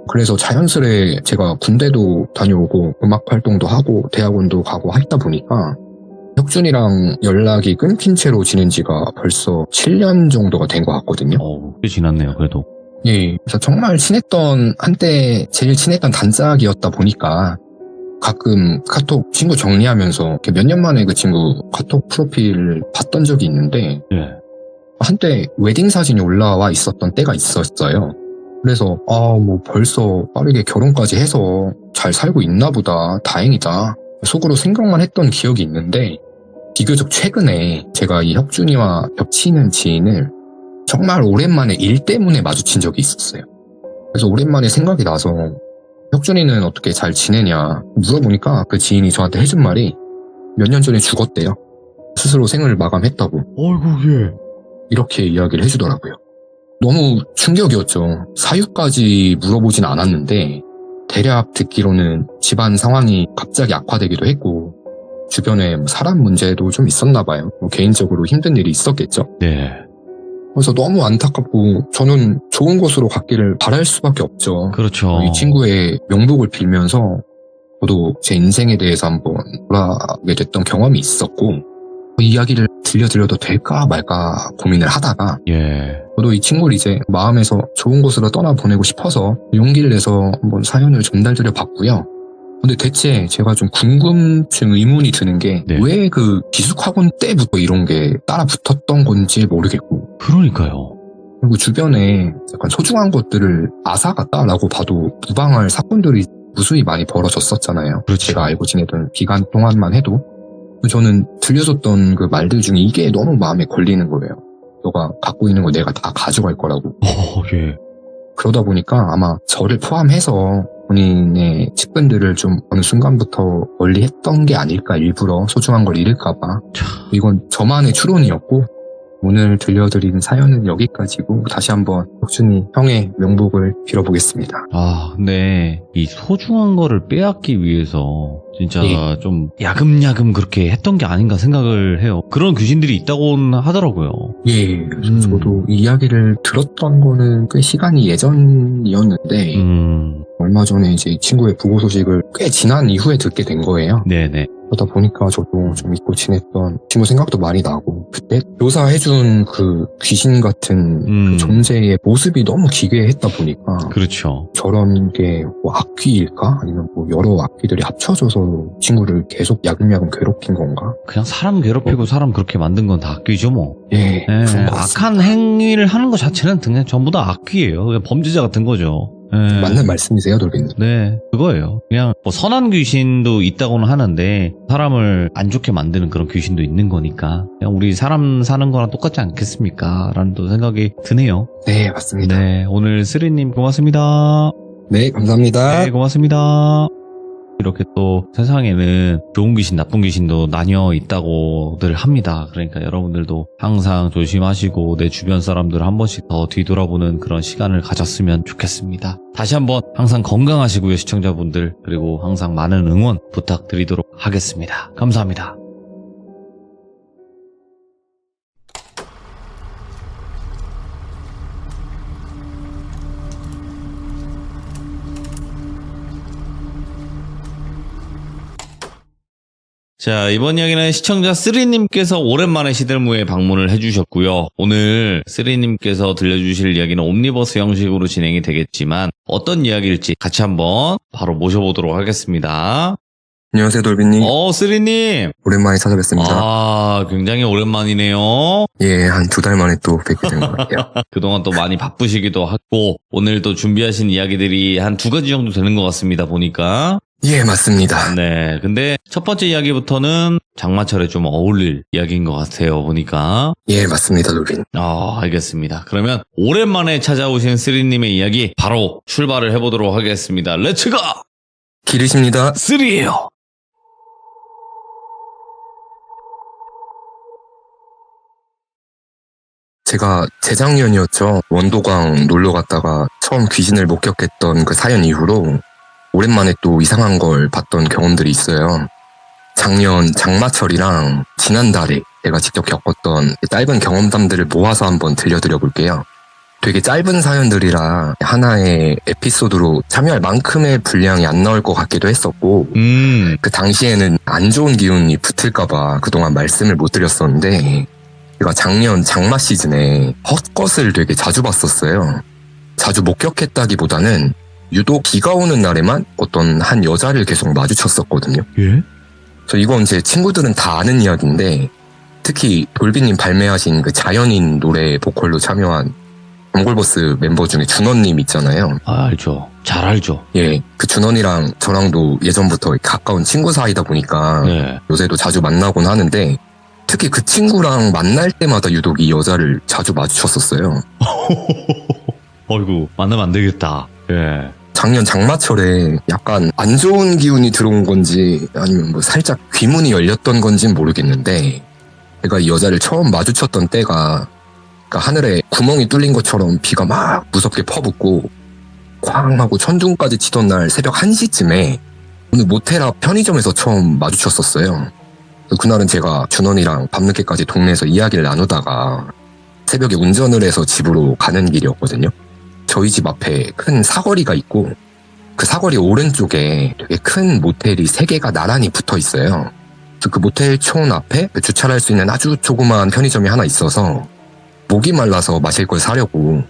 그래서 자연스레 제가 군대도 다녀오고 음악 활동도 하고 대학원도 가고 했다 보니까 혁준이랑 연락이 끊긴 채로 지낸 지가 벌써 7년 정도가 된 것 같거든요. 꽤 지났네요, 그래도. 예, 그래서 정말 한때 제일 친했던 단짝이었다 보니까 가끔 카톡 친구 정리하면서 몇 년 만에 그 친구 카톡 프로필을 봤던 적이 있는데 예. 한때 웨딩 사진이 올라와 있었던 때가 있었어요. 그래서 뭐 벌써 빠르게 결혼까지 해서 잘 살고 있나 보다. 다행이다. 속으로 생각만 했던 기억이 있는데 비교적 최근에 제가 이 혁준이와 겹치는 지인을 정말 오랜만에 일 때문에 마주친 적이 있었어요. 그래서 오랜만에 생각이 나서 혁준이는 어떻게 잘 지내냐 물어보니까 그 지인이 저한테 해준 말이 몇 년 전에 죽었대요. 스스로 생을 마감했다고. 어이구, 예. 이렇게 이야기를 해주더라고요. 너무 충격이었죠. 사유까지 물어보진 않았는데 대략 듣기로는 집안 상황이 갑자기 악화되기도 했고 주변에 사람 문제도 좀 있었나 봐요. 개인적으로 힘든 일이 있었겠죠. 네. 그래서 너무 안타깝고 저는 좋은 곳으로 갔기를 바랄 수밖에 없죠. 그렇죠. 이 친구의 명복을 빌면서 저도 제 인생에 대해서 한번 돌아보게 됐던 경험이 있었고 이 이야기를 들려드려도 될까 말까 고민을 하다가 예. 저도 이 친구를 이제 마음에서 좋은 곳으로 떠나보내고 싶어서 용기를 내서 한번 사연을 전달드려 봤고요. 근데 대체 제가 좀 궁금증 의문이 드는 게 네. 왜 그 기숙학원 때부터 이런 게 따라 붙었던 건지 모르겠고 그러니까요. 그리고 주변에 약간 소중한 것들을 앗아갔다라고 봐도 무방할 사건들이 무수히 많이 벌어졌었잖아요. 그렇죠. 제가 알고 지내던 기간 동안만 해도 저는 들려줬던 그 말들 중에 이게 너무 마음에 걸리는 거예요. 너가 갖고 있는 거 내가 다 가져갈 거라고. 예. 그러다 보니까 아마 저를 포함해서 본인의 측근들을 좀 어느 순간부터 멀리 했던 게 아닐까. 일부러 소중한 걸 잃을까봐. 이건 저만의 추론이었고 오늘 들려드리는 사연은 여기까지고 다시 한번 혁준이 형의 명복을 빌어보겠습니다. 근데 이 소중한 거를 빼앗기 위해서 진짜 예. 좀 야금야금 그렇게 했던 게 아닌가 생각을 해요. 그런 귀신들이 있다고는 하더라고요. 예, 저도 이 이야기를 들었던 거는 꽤 시간이 예전이었는데 얼마 전에 이제 이 친구의 부고 소식을 꽤 지난 이후에 듣게 된 거예요. 네네. 그러다 보니까 저도 좀 잊고 지냈던 친구 생각도 많이 나고 그때 묘사해준 그 귀신 같은 그 존재의 모습이 너무 기괴했다 보니까 그렇죠. 저런 게 뭐 악귀일까? 아니면 뭐 여러 악귀들이 합쳐져서 친구를 계속 야금야금 괴롭힌 건가? 그냥 사람 괴롭히고 사람 그렇게 만든 건 다 악귀죠 뭐. 예, 그런 것 같습니다. 악한 행위를 하는 것 자체는 그냥 전부 다 악귀예요. 그냥 범죄자 같은 거죠. 예. 맞는 말씀이세요, 돌빈님? 네, 그거예요. 그냥 뭐 선한 귀신도 있다고는 하는데 사람을 안 좋게 만드는 그런 귀신도 있는 거니까 그냥 우리 사람 사는 거랑 똑같지 않겠습니까? 라는 또 생각이 드네요. 네, 맞습니다. 네, 오늘 쓰리님 고맙습니다. 네, 감사합니다. 네, 고맙습니다. 이렇게 또 세상에는 좋은 귀신, 나쁜 귀신도 나뉘어 있다고들 합니다. 그러니까 여러분들도 항상 조심하시고 내 주변 사람들 한 번씩 더 뒤돌아보는 그런 시간을 가졌으면 좋겠습니다. 다시 한번 항상 건강하시고요, 시청자분들. 그리고 항상 많은 응원 부탁드리도록 하겠습니다. 감사합니다. 자, 이번 이야기는 시청자 쓰리님께서 오랜만에 시들무에 방문을 해주셨고요. 오늘 쓰리님께서 들려주실 이야기는 옴니버스 형식으로 진행이 되겠지만 어떤 이야기일지 같이 한번 바로 모셔보도록 하겠습니다. 안녕하세요, 돌비님. 쓰리님. 오랜만에 찾아뵙습니다. 아, 굉장히 오랜만이네요. 예, 한 2달 만에 또 뵙게 된 것 같아요. 그동안 또 많이 바쁘시기도 하고 오늘 또 준비하신 이야기들이 한 2가지 정도 되는 것 같습니다, 보니까. 예, 맞습니다. 네, 근데 첫 번째 이야기부터는 장마철에 좀 어울릴 이야기인 것 같아요, 보니까. 예, 맞습니다, 돌비님. 알겠습니다. 그러면 오랜만에 찾아오신 쓰리님의 이야기 바로 출발을 해보도록 하겠습니다. 렛츠고! 기르십니다. 쓰리예요. 제가 재작년이었죠. 원도강 놀러 갔다가 처음 귀신을 목격했던 그 사연 이후로 오랜만에 또 이상한 걸 봤던 경험들이 있어요. 작년 장마철이랑 지난달에 제가 직접 겪었던 짧은 경험담들을 모아서 한번 들려드려 볼게요. 되게 짧은 사연들이라 하나의 에피소드로 참여할 만큼의 분량이 안 나올 것 같기도 했었고 그 당시에는 안 좋은 기운이 붙을까봐 그동안 말씀을 못 드렸었는데 제가 작년 장마 시즌에 헛것을 되게 자주 봤었어요. 자주 목격했다기보다는 유독 비가 오는 날에만 어떤 한 여자를 계속 마주쳤었거든요. 예? 그래서 이건 제 친구들은 다 아는 이야기인데 특히 돌비님 발매하신 그 자연인 노래 보컬로 참여한 단골버스 멤버 중에 준원님 있잖아요. 알죠. 잘 알죠. 예, 그 준원이랑 저랑도 예전부터 가까운 친구 사이다 보니까 네. 요새도 자주 만나곤 하는데 특히 그 친구랑 만날 때마다 유독 이 여자를 자주 마주쳤었어요. 어이구, 만나면 안 되겠다. 예. 작년 장마철에 약간 안 좋은 기운이 들어온 건지 아니면 뭐 살짝 귀문이 열렸던 건지는 모르겠는데 제가 이 여자를 처음 마주쳤던 때가 그러니까 하늘에 구멍이 뚫린 것처럼 비가 막 무섭게 퍼붓고 쾅 하고 천둥까지 치던 날 새벽 1시쯤에 어느 모텔 앞 편의점에서 처음 마주쳤었어요. 그날은 제가 준원이랑 밤늦게까지 동네에서 이야기를 나누다가 새벽에 운전을 해서 집으로 가는 길이었거든요. 저희 집 앞에 큰 사거리가 있고 그 사거리 오른쪽에 되게 큰 모텔이 3개가 나란히 붙어 있어요. 그래서 그 모텔촌 앞에 주차를 할 수 있는 아주 조그마한 편의점이 하나 있어서 목이 말라서 마실 걸 사려고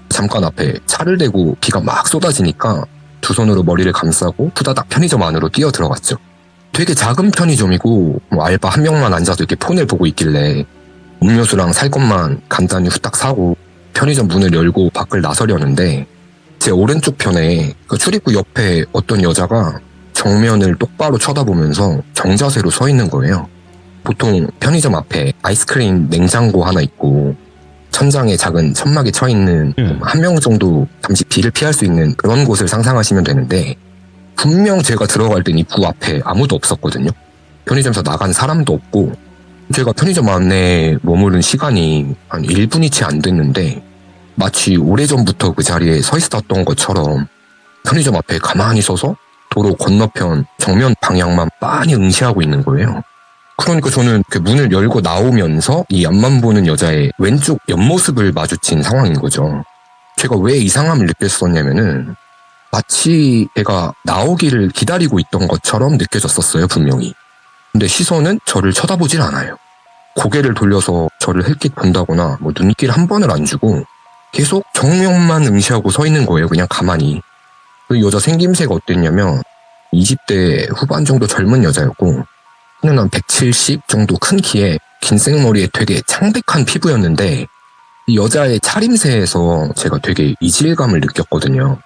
잠깐 앞에 차를 대고 비가 막 쏟아지니까 두 손으로 머리를 감싸고 후다닥 편의점 안으로 뛰어 들어갔죠. 되게 작은 편의점이고 뭐 알바 한 명만 앉아서 이렇게 폰을 보고 있길래 음료수랑 살 것만 간단히 후딱 사고 편의점 문을 열고 밖을 나서려는데 제 오른쪽 편에 그 출입구 옆에 어떤 여자가 정면을 똑바로 쳐다보면서 정자세로 서 있는 거예요. 보통 편의점 앞에 아이스크림 냉장고 하나 있고 천장에 작은 천막이 쳐 있는 한 명 정도 잠시 비를 피할 수 있는 그런 곳을 상상하시면 되는데 분명 제가 들어갈 땐 입구 앞에 아무도 없었거든요. 편의점에서 나간 사람도 없고 제가 편의점 안에 머무른 시간이 한 1분이 채 안 됐는데 마치 오래전부터 그 자리에 서 있었던 것처럼 편의점 앞에 가만히 서서 도로 건너편 정면 방향만 빤히 응시하고 있는 거예요. 그러니까 저는 그 문을 열고 나오면서 이 앞만 보는 여자의 왼쪽 옆모습을 마주친 상황인 거죠. 제가 왜 이상함을 느꼈었냐면은 마치 제가 나오기를 기다리고 있던 것처럼 느껴졌었어요, 분명히. 근데 시선은 저를 쳐다보질 않아요. 고개를 돌려서 저를 힐끗 본다거나 뭐 눈길 한 번을 안 주고 계속 정면만 응시하고 서 있는 거예요, 그냥 가만히. 그 여자 생김새가 어땠냐면 20대 후반 정도 젊은 여자였고 키는 한 170 정도 큰 키에 긴 생머리에 되게 창백한 피부였는데 이 여자의 차림새에서 제가 되게 이질감을 느꼈거든요.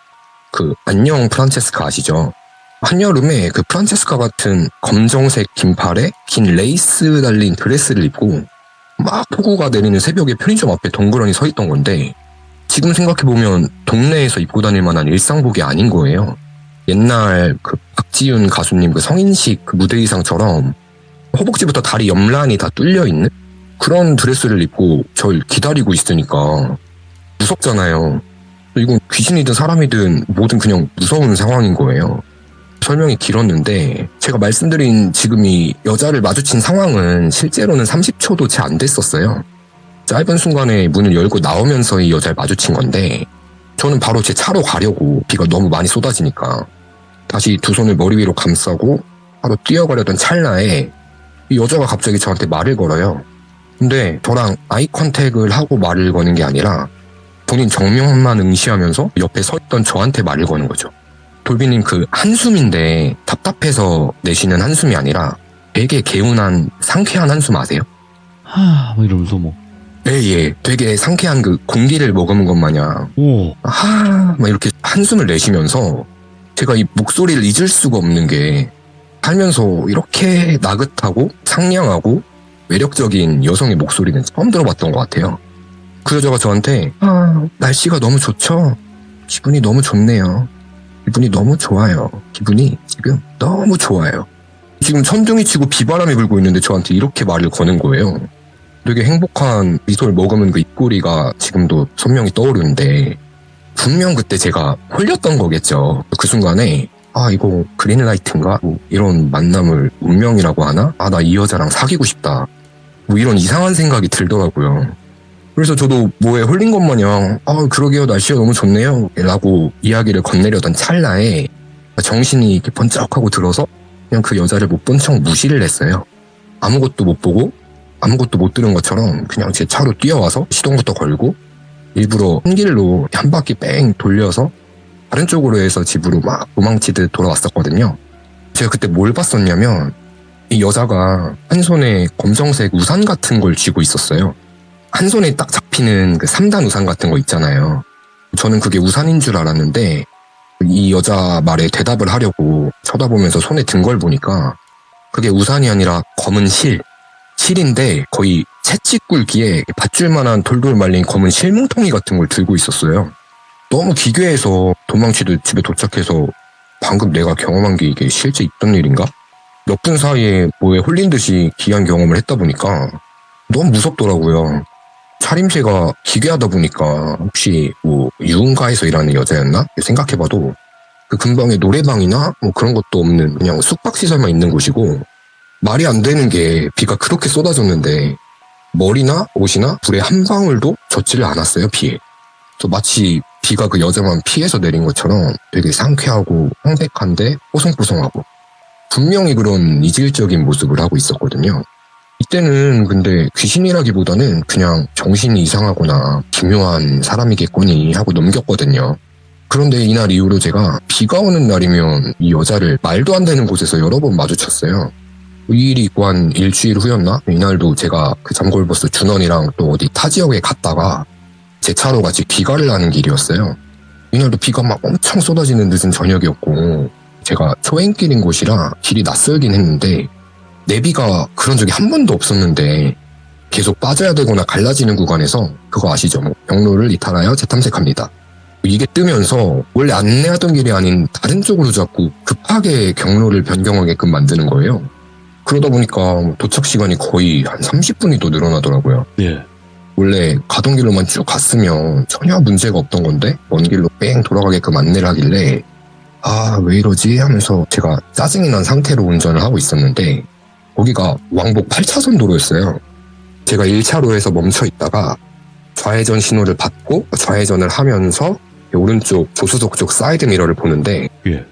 그 안녕 프란체스카 아시죠? 한여름에 그 프란체스카 같은 검정색 긴팔에 긴 레이스 달린 드레스를 입고 막 폭우가 내리는 새벽에 편의점 앞에 덩그러니 서 있던 건데 지금 생각해보면 동네에서 입고 다닐 만한 일상복이 아닌 거예요. 옛날 그 박지윤 가수님 그 성인식 그 무대 의상처럼 허벅지부터 다리 옆란이 다 뚫려있는 그런 드레스를 입고 절 기다리고 있으니까 무섭잖아요. 이건 귀신이든 사람이든 뭐든 그냥 무서운 상황인 거예요. 설명이 길었는데 제가 말씀드린 지금 이 여자를 마주친 상황은 실제로는 30초도 채 안 됐었어요. 짧은 순간에 문을 열고 나오면서 이 여자를 마주친 건데 저는 바로 제 차로 가려고 비가 너무 많이 쏟아지니까 다시 두 손을 머리 위로 감싸고 바로 뛰어가려던 찰나에 이 여자가 갑자기 저한테 말을 걸어요. 근데 저랑 아이 컨택을 하고 말을 거는 게 아니라 본인 정면만 응시하면서 옆에 서 있던 저한테 말을 거는 거죠. 돌비님 그 한숨인데 답답해서 내쉬는 한숨이 아니라 되게 개운한 상쾌한 한숨 아세요? 뭐 이러면서 뭐. 예. 되게 상쾌한 그 공기를 머금은 것 마냥 오. 막 이렇게 한숨을 내쉬면서 제가 이 목소리를 잊을 수가 없는 게 살면서 이렇게 나긋하고 상냥하고 매력적인 여성의 목소리는 처음 들어봤던 것 같아요. 그 여자가 저한테 날씨가 너무 좋죠? 기분이 너무 좋네요. 기분이 너무 좋아요. 기분이 지금 너무 좋아요. 지금 천둥이 치고 비바람이 불고 있는데 저한테 이렇게 말을 거는 거예요. 되게 행복한 미소를 머금은 그 입꼬리가 지금도 선명히 떠오르는데 분명 그때 제가 홀렸던 거겠죠. 그 순간에 이거 그린라이트인가? 뭐 이런 만남을 운명이라고 하나? 나 이 여자랑 사귀고 싶다. 뭐 이런 이상한 생각이 들더라고요. 그래서 저도 뭐에 홀린 것 마냥 그러게요, 날씨가 너무 좋네요 라고 이야기를 건네려던 찰나에 정신이 이렇게 번쩍하고 들어서 그냥 그 여자를 못 본 척 무시를 했어요. 아무것도 못 보고 아무것도 못 들은 것처럼 그냥 제 차로 뛰어와서 시동부터 걸고 일부러 한 길로 한 바퀴 뺑 돌려서 다른 쪽으로 해서 집으로 막 도망치듯 돌아왔었거든요. 제가 그때 뭘 봤었냐면 이 여자가 한 손에 검정색 우산 같은 걸 쥐고 있었어요. 한 손에 딱 잡히는 그 3단 우산 같은 거 있잖아요. 저는 그게 우산인 줄 알았는데 이 여자 말에 대답을 하려고 쳐다보면서 손에 든 걸 보니까 그게 우산이 아니라 검은 실인데 거의 채찍 굵기에 밧줄만한 돌돌 말린 검은 실뭉텅이 같은 걸 들고 있었어요. 너무 기괴해서 도망치듯 집에 도착해서 방금 내가 경험한 게 이게 실제 있던 일인가? 몇 분 사이에 뭐에 홀린 듯이 기이한 경험을 했다 보니까 너무 무섭더라고요. 차림새가 기괴하다 보니까 혹시 뭐 유흥가에서 일하는 여자였나? 생각해봐도 그 근방에 노래방이나 뭐 그런 것도 없는 그냥 숙박시설만 있는 곳이고 말이 안 되는 게 비가 그렇게 쏟아졌는데 머리나 옷이나 불에 한 방울도 젖지를 않았어요, 비에. 그래서 마치 비가 그 여자만 피해서 내린 것처럼 되게 상쾌하고 황색한데 뽀송뽀송하고 분명히 그런 이질적인 모습을 하고 있었거든요. 이때는 근데 귀신이라기보다는 그냥 정신이 이상하거나 기묘한 사람이겠거니 하고 넘겼거든요. 그런데 이날 이후로 제가 비가 오는 날이면 이 여자를 말도 안 되는 곳에서 여러 번 마주쳤어요. 이 일이 있고 한 일주일 후였나? 이날도 제가 그 잠골버스 준원이랑 또 어디 타 지역에 갔다가 제 차로 같이 귀가를 하는 길이었어요. 이날도 비가 막 엄청 쏟아지는 늦은 저녁이었고 제가 초행길인 곳이라 길이 낯설긴 했는데 내비가 그런 적이 한 번도 없었는데 계속 빠져야 되거나 갈라지는 구간에서 그거 아시죠? 뭐 경로를 이탈하여 재탐색합니다. 이게 뜨면서 원래 안내하던 길이 아닌 다른 쪽으로 자꾸 급하게 경로를 변경하게끔 만드는 거예요. 그러다 보니까 도착 시간이 거의 한 30분이 더 늘어나더라고요. 예. 원래 가던 길로만 쭉 갔으면 전혀 문제가 없던 건데 먼 길로 뺑 돌아가게끔 안내를 하길래 왜 이러지 하면서 제가 짜증이 난 상태로 운전을 하고 있었는데 거기가 왕복 8차선 도로였어요. 제가 1차로에서 멈춰 있다가 좌회전 신호를 받고 좌회전을 하면서 오른쪽 조수석 쪽 사이드 미러를 보는데 예.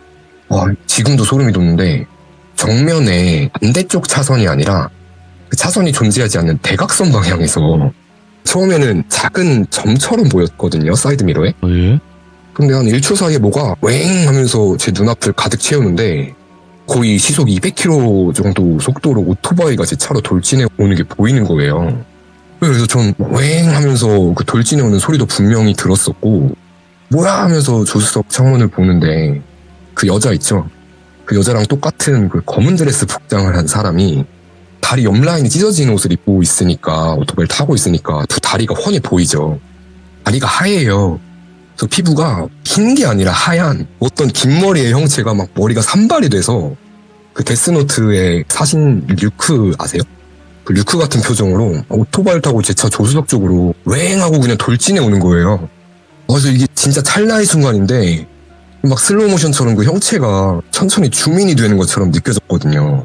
지금도 소름이 돋는데 정면에 반대쪽 차선이 아니라 그 차선이 존재하지 않는 대각선 방향에서 처음에는 작은 점처럼 보였거든요, 사이드 미러에. 예? 근데 한 1초 사이에 뭐가 웽 하면서 제 눈앞을 가득 채우는데 거의 시속 200km 정도 속도로 오토바이가 제 차로 돌진해 오는 게 보이는 거예요. 그래서 전 웽 하면서 그 돌진해 오는 소리도 분명히 들었었고 뭐야 하면서 조수석 창문을 보는데 그 여자 있죠? 그 여자랑 똑같은 그 검은 드레스 복장을 한 사람이 다리 옆 라인이 찢어진 옷을 입고 있으니까 오토바이를 타고 있으니까 두 다리가 훤히 보이죠. 다리가 하얘요. 그래서 피부가 흰 게 아니라 하얀 어떤 긴 머리의 형체가 막 머리가 산발이 돼서 그 데스노트의 사신 류크 아세요? 그 류크 같은 표정으로 오토바이를 타고 제 차 조수석 쪽으로 웽 하고 그냥 돌진해 오는 거예요. 그래서 이게 진짜 찰나의 순간인데 막 슬로우모션처럼 그 형체가 천천히 줌인이 되는 것처럼 느껴졌거든요.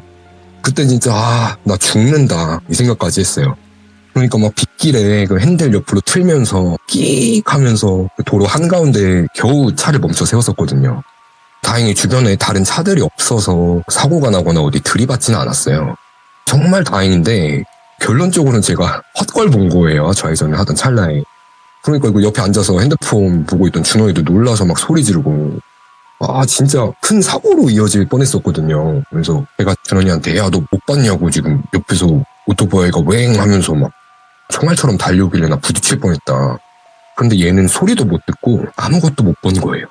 그때 진짜 나 죽는다 이 생각까지 했어요. 그러니까 막 빗길에 그 핸들 옆으로 틀면서 끼익 하면서 그 도로 한가운데 겨우 차를 멈춰 세웠었거든요. 다행히 주변에 다른 차들이 없어서 사고가 나거나 어디 들이받지는 않았어요. 정말 다행인데 결론적으로는 제가 헛걸 본 거예요. 좌회전을 하던 찰나에. 그러니까 이거 옆에 앉아서 핸드폰 보고 있던 준호이도 놀라서 막 소리 지르고 진짜 큰 사고로 이어질 뻔했었거든요. 그래서 제가 준호이한테 야, 너 못 봤냐고 지금 옆에서 오토바이가 웽 하면서 막 총알처럼 달려오길래 나 부딪힐 뻔했다. 그런데 얘는 소리도 못 듣고 아무것도 못 본 거예요.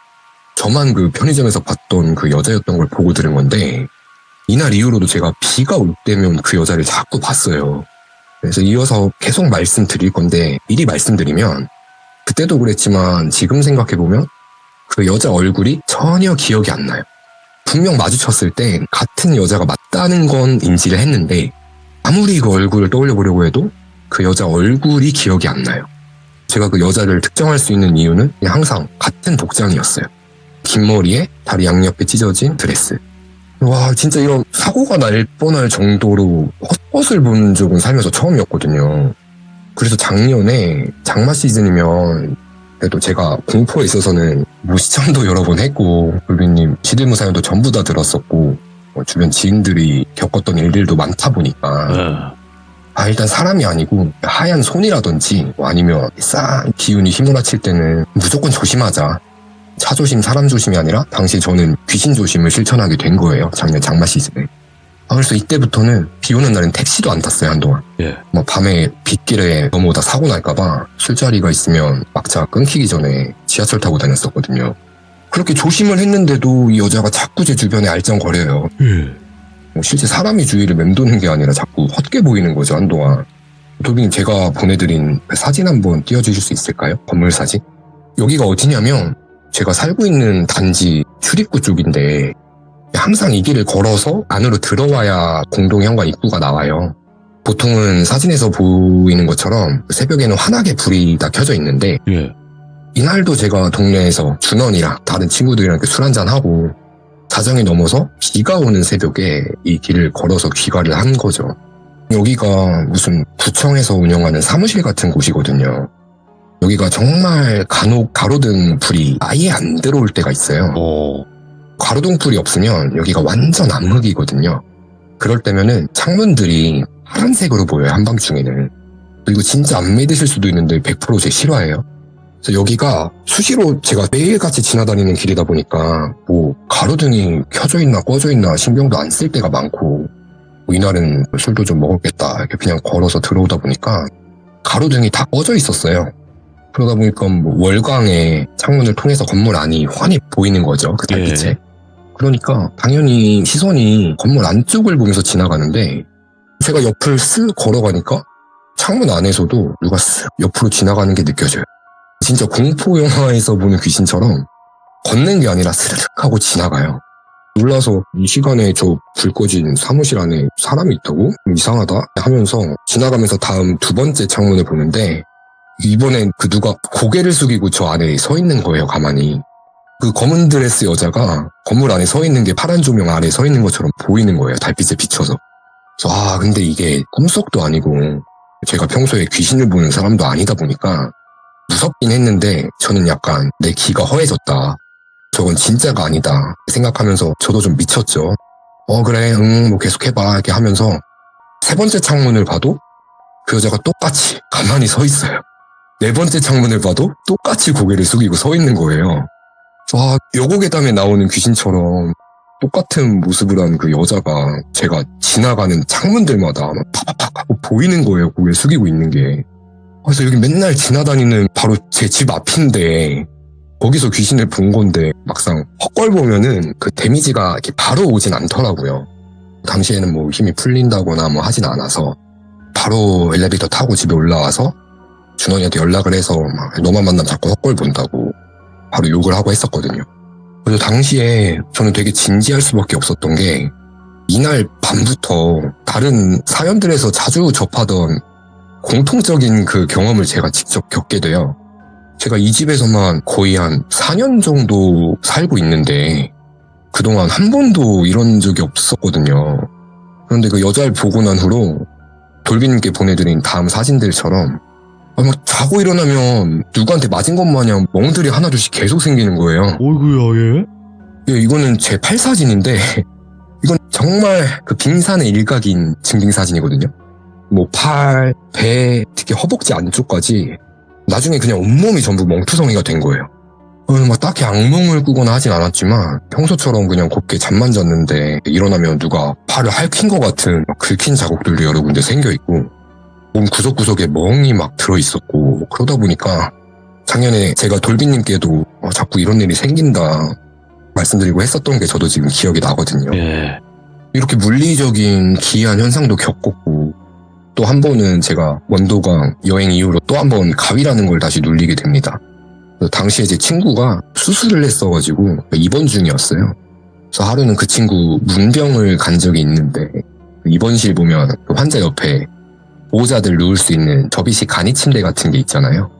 저만 그 편의점에서 봤던 그 여자였던 걸 보고 들은 건데 이날 이후로도 제가 비가 올 때면 그 여자를 자꾸 봤어요. 그래서 이어서 계속 말씀드릴 건데 미리 말씀드리면 그때도 그랬지만 지금 생각해보면 그 여자 얼굴이 전혀 기억이 안 나요. 분명 마주쳤을 때 같은 여자가 맞다는 건 인지를 했는데 아무리 그 얼굴을 떠올려보려고 해도 그 여자 얼굴이 기억이 안 나요. 제가 그 여자를 특정할 수 있는 이유는 그냥 항상 같은 복장이었어요. 긴 머리에 다리 양옆에 찢어진 드레스. 와, 진짜 이런 사고가 날 뻔할 정도로 헛것을 본 적은 살면서 처음이었거든요. 그래서 작년에 장마 시즌이면 그래도 제가 공포에 있어서는 시청도 여러 번 했고 돌비님 시들무 사연도 전부 다 들었었고 주변 지인들이 겪었던 일들도 많다 보니까 일단 사람이 아니고 하얀 손이라든지 아니면 싹 기운이 휘몰아칠 때는 무조건 조심하자. 차 조심, 사람 조심이 아니라 당시 저는 귀신 조심을 실천하게 된 거예요. 작년 장마 시즌에. 그래서 이때부터는 비 오는 날은 택시도 안 탔어요, 한동안. 밤에 빗길에 넘어오다 사고 날까봐 술자리가 있으면 막차 끊기기 전에 지하철 타고 다녔었거든요. 그렇게 조심을 했는데도 이 여자가 자꾸 제 주변에 알짱거려요. 실제 사람이 주위를 맴도는 게 아니라 자꾸 헛게 보이는 거죠, 한동안. 도빈님, 제가 보내드린 사진 한번 띄워주실 수 있을까요? 건물 사진? 여기가 어디냐면 제가 살고 있는 단지 출입구 쪽인데 항상 이 길을 걸어서 안으로 들어와야 공동현관 입구가 나와요. 보통은 사진에서 보이는 것처럼 새벽에는 환하게 불이 다 켜져 있는데 이날도 제가 동네에서 준원이랑 다른 친구들이랑 술 한잔하고 자정이 넘어서 비가 오는 새벽에 이 길을 걸어서 귀가를 한 거죠. 여기가 무슨 구청에서 운영하는 사무실 같은 곳이거든요. 여기가 정말 간혹 가로등 불이 아예 안 들어올 때가 있어요. 가로등 불이 없으면 여기가 완전 암흑이거든요. 그럴 때면은 창문들이 파란색으로 보여요, 한밤중에는. 그리고 진짜 안 믿으실 수도 있는데 100% 제 실화예요. 그래서 여기가 수시로 제가 매일같이 지나다니는 길이다 보니까 가로등이 켜져 있나 꺼져 있나 신경도 안 쓸 때가 많고 이날은 술도 좀 먹었겠다 이렇게 그냥 걸어서 들어오다 보니까 가로등이 다 꺼져 있었어요. 그러다 보니까 월광에 창문을 통해서 건물 안이 환히 보이는 거죠. 그 달빛에. 그러니까 당연히 시선이 건물 안쪽을 보면서 지나가는데 제가 옆을 쓱 걸어가니까 창문 안에서도 누가 쓱 옆으로 지나가는 게 느껴져요. 진짜 공포 영화에서 보는 귀신처럼 걷는 게 아니라 스르륵 하고 지나가요. 놀라서 이 시간에 저 불 꺼진 사무실 안에 사람이 있다고? 이상하다 하면서 지나가면서 다음 두 번째 창문을 보는데 이번엔 그 누가 고개를 숙이고 저 안에 서 있는 거예요, 가만히. 그 검은 드레스 여자가 건물 안에 서 있는 게 파란 조명 아래 서 있는 것처럼 보이는 거예요, 달빛에 비춰서. 그래서 근데 이게 꿈속도 아니고 제가 평소에 귀신을 보는 사람도 아니다 보니까 무섭긴 했는데 저는 약간 내 귀가 허해졌다. 저건 진짜가 아니다 생각하면서 저도 좀 미쳤죠. 그래, 뭐 계속 해봐 이렇게 하면서 세 번째 창문을 봐도 그 여자가 똑같이 가만히 서 있어요. 네 번째 창문을 봐도 똑같이 고개를 숙이고 서 있는 거예요. 여고괴담에 나오는 귀신처럼 똑같은 모습을 한 그 여자가 제가 지나가는 창문들마다 팍팍팍 하고 보이는 거예요. 고개 숙이고 있는 게. 그래서 여기 맨날 지나다니는 바로 제 집 앞인데 거기서 귀신을 본 건데 막상 헛걸 보면은 그 데미지가 이렇게 바로 오진 않더라고요. 당시에는 뭐 힘이 풀린다거나 뭐 하진 않아서 바로 엘리베이터 타고 집에 올라와서 준원이한테 연락을 해서 막 너만 만나면 자꾸 헛걸 본다고 바로 욕을 하고 했었거든요. 그래서 당시에 저는 되게 진지할 수밖에 없었던 게 이날 밤부터 다른 사연들에서 자주 접하던 공통적인 그 경험을 제가 직접 겪게 돼요. 제가 이 집에서만 거의 한 4년 정도 살고 있는데 그동안 한 번도 이런 적이 없었거든요. 그런데 그 여자를 보고 난 후로 돌비님께 보내드린 다음 사진들처럼 막 자고 일어나면 누구한테 맞은 것 마냥 멍들이 하나둘씩 계속 생기는 거예요. 어이구야, 이거는 제 팔 사진인데 이건 정말 그 빙산의 일각인 증빙사진이거든요. 뭐 팔, 배, 특히 허벅지 안쪽까지 나중에 그냥 온몸이 전부 멍투성이가 된 거예요. 막 딱히 악몽을 꾸거나 하진 않았지만 평소처럼 그냥 곱게 잠만 잤는데 일어나면 누가 팔을 핥힌 것 같은 막 긁힌 자국들도 여러 군데 생겨있고 몸 구석구석에 멍이 막 들어있었고 그러다 보니까 작년에 제가 돌비님께도 자꾸 이런 일이 생긴다 말씀드리고 했었던 게 저도 지금 기억이 나거든요. 예. 이렇게 물리적인 기이한 현상도 겪었고 또 한 번은 제가 원도강 여행 이후로 또 한 번 가위라는 걸 다시 눌리게 됩니다. 당시에 제 친구가 수술을 했어가지고 입원 중이었어요. 그래서 하루는 그 친구 문병을 간 적이 있는데 입원실 보면 그 환자 옆에 보호자들 누울 수 있는 접이식 간이 침대 같은 게 있잖아요.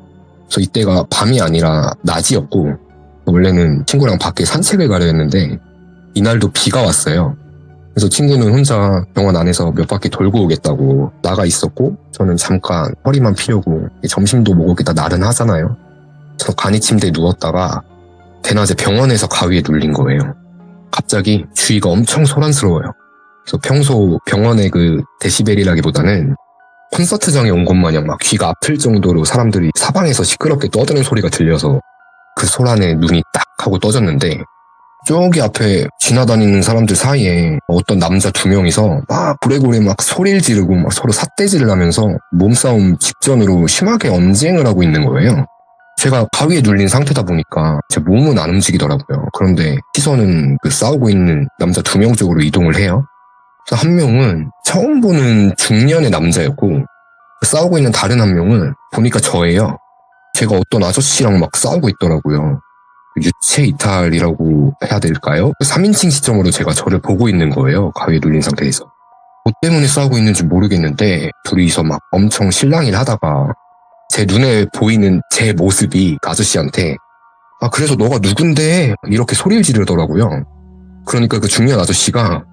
그래서 이때가 밤이 아니라 낮이었고 원래는 친구랑 밖에 산책을 가려 했는데 이날도 비가 왔어요. 그래서 친구는 혼자 병원 안에서 몇 바퀴 돌고 오겠다고 나가 있었고 저는 잠깐 허리만 피려고 점심도 먹었겠다 나른하잖아요. 그래서 간이 침대에 누웠다가 대낮에 병원에서 가위에 눌린 거예요. 갑자기 주위가 엄청 소란스러워요. 그래서 평소 병원의 그 데시벨이라기보다는 콘서트장에 온 것 마냥 막 귀가 아플 정도로 사람들이 사방에서 시끄럽게 떠드는 소리가 들려서 그 소란에 눈이 딱 하고 떠졌는데 저기 앞에 지나다니는 사람들 사이에 어떤 남자 2명이서 막 고래고래 막 소리를 지르고 막 서로 삿대질을 하면서 몸싸움 직전으로 심하게 언쟁을 하고 있는 거예요. 제가 가위에 눌린 상태다 보니까 제 몸은 안 움직이더라고요. 그런데 시선은 그 싸우고 있는 남자 2명 쪽으로 이동을 해요. 그래서 한 명은 처음 보는 중년의 남자였고 싸우고 있는 다른 한 명은 보니까 저예요. 제가 어떤 아저씨랑 막 싸우고 있더라고요. 유체 이탈이라고 해야 될까요? 3인칭 시점으로 제가 저를 보고 있는 거예요. 가위에 눌린 상태에서. 뭐 때문에 싸우고 있는지 모르겠는데 둘이서 막 엄청 실랑이를 하다가 제 눈에 보이는 제 모습이 그 아저씨한테 그래서 너가 누군데? 이렇게 소리를 지르더라고요. 그러니까 그 중년 아저씨가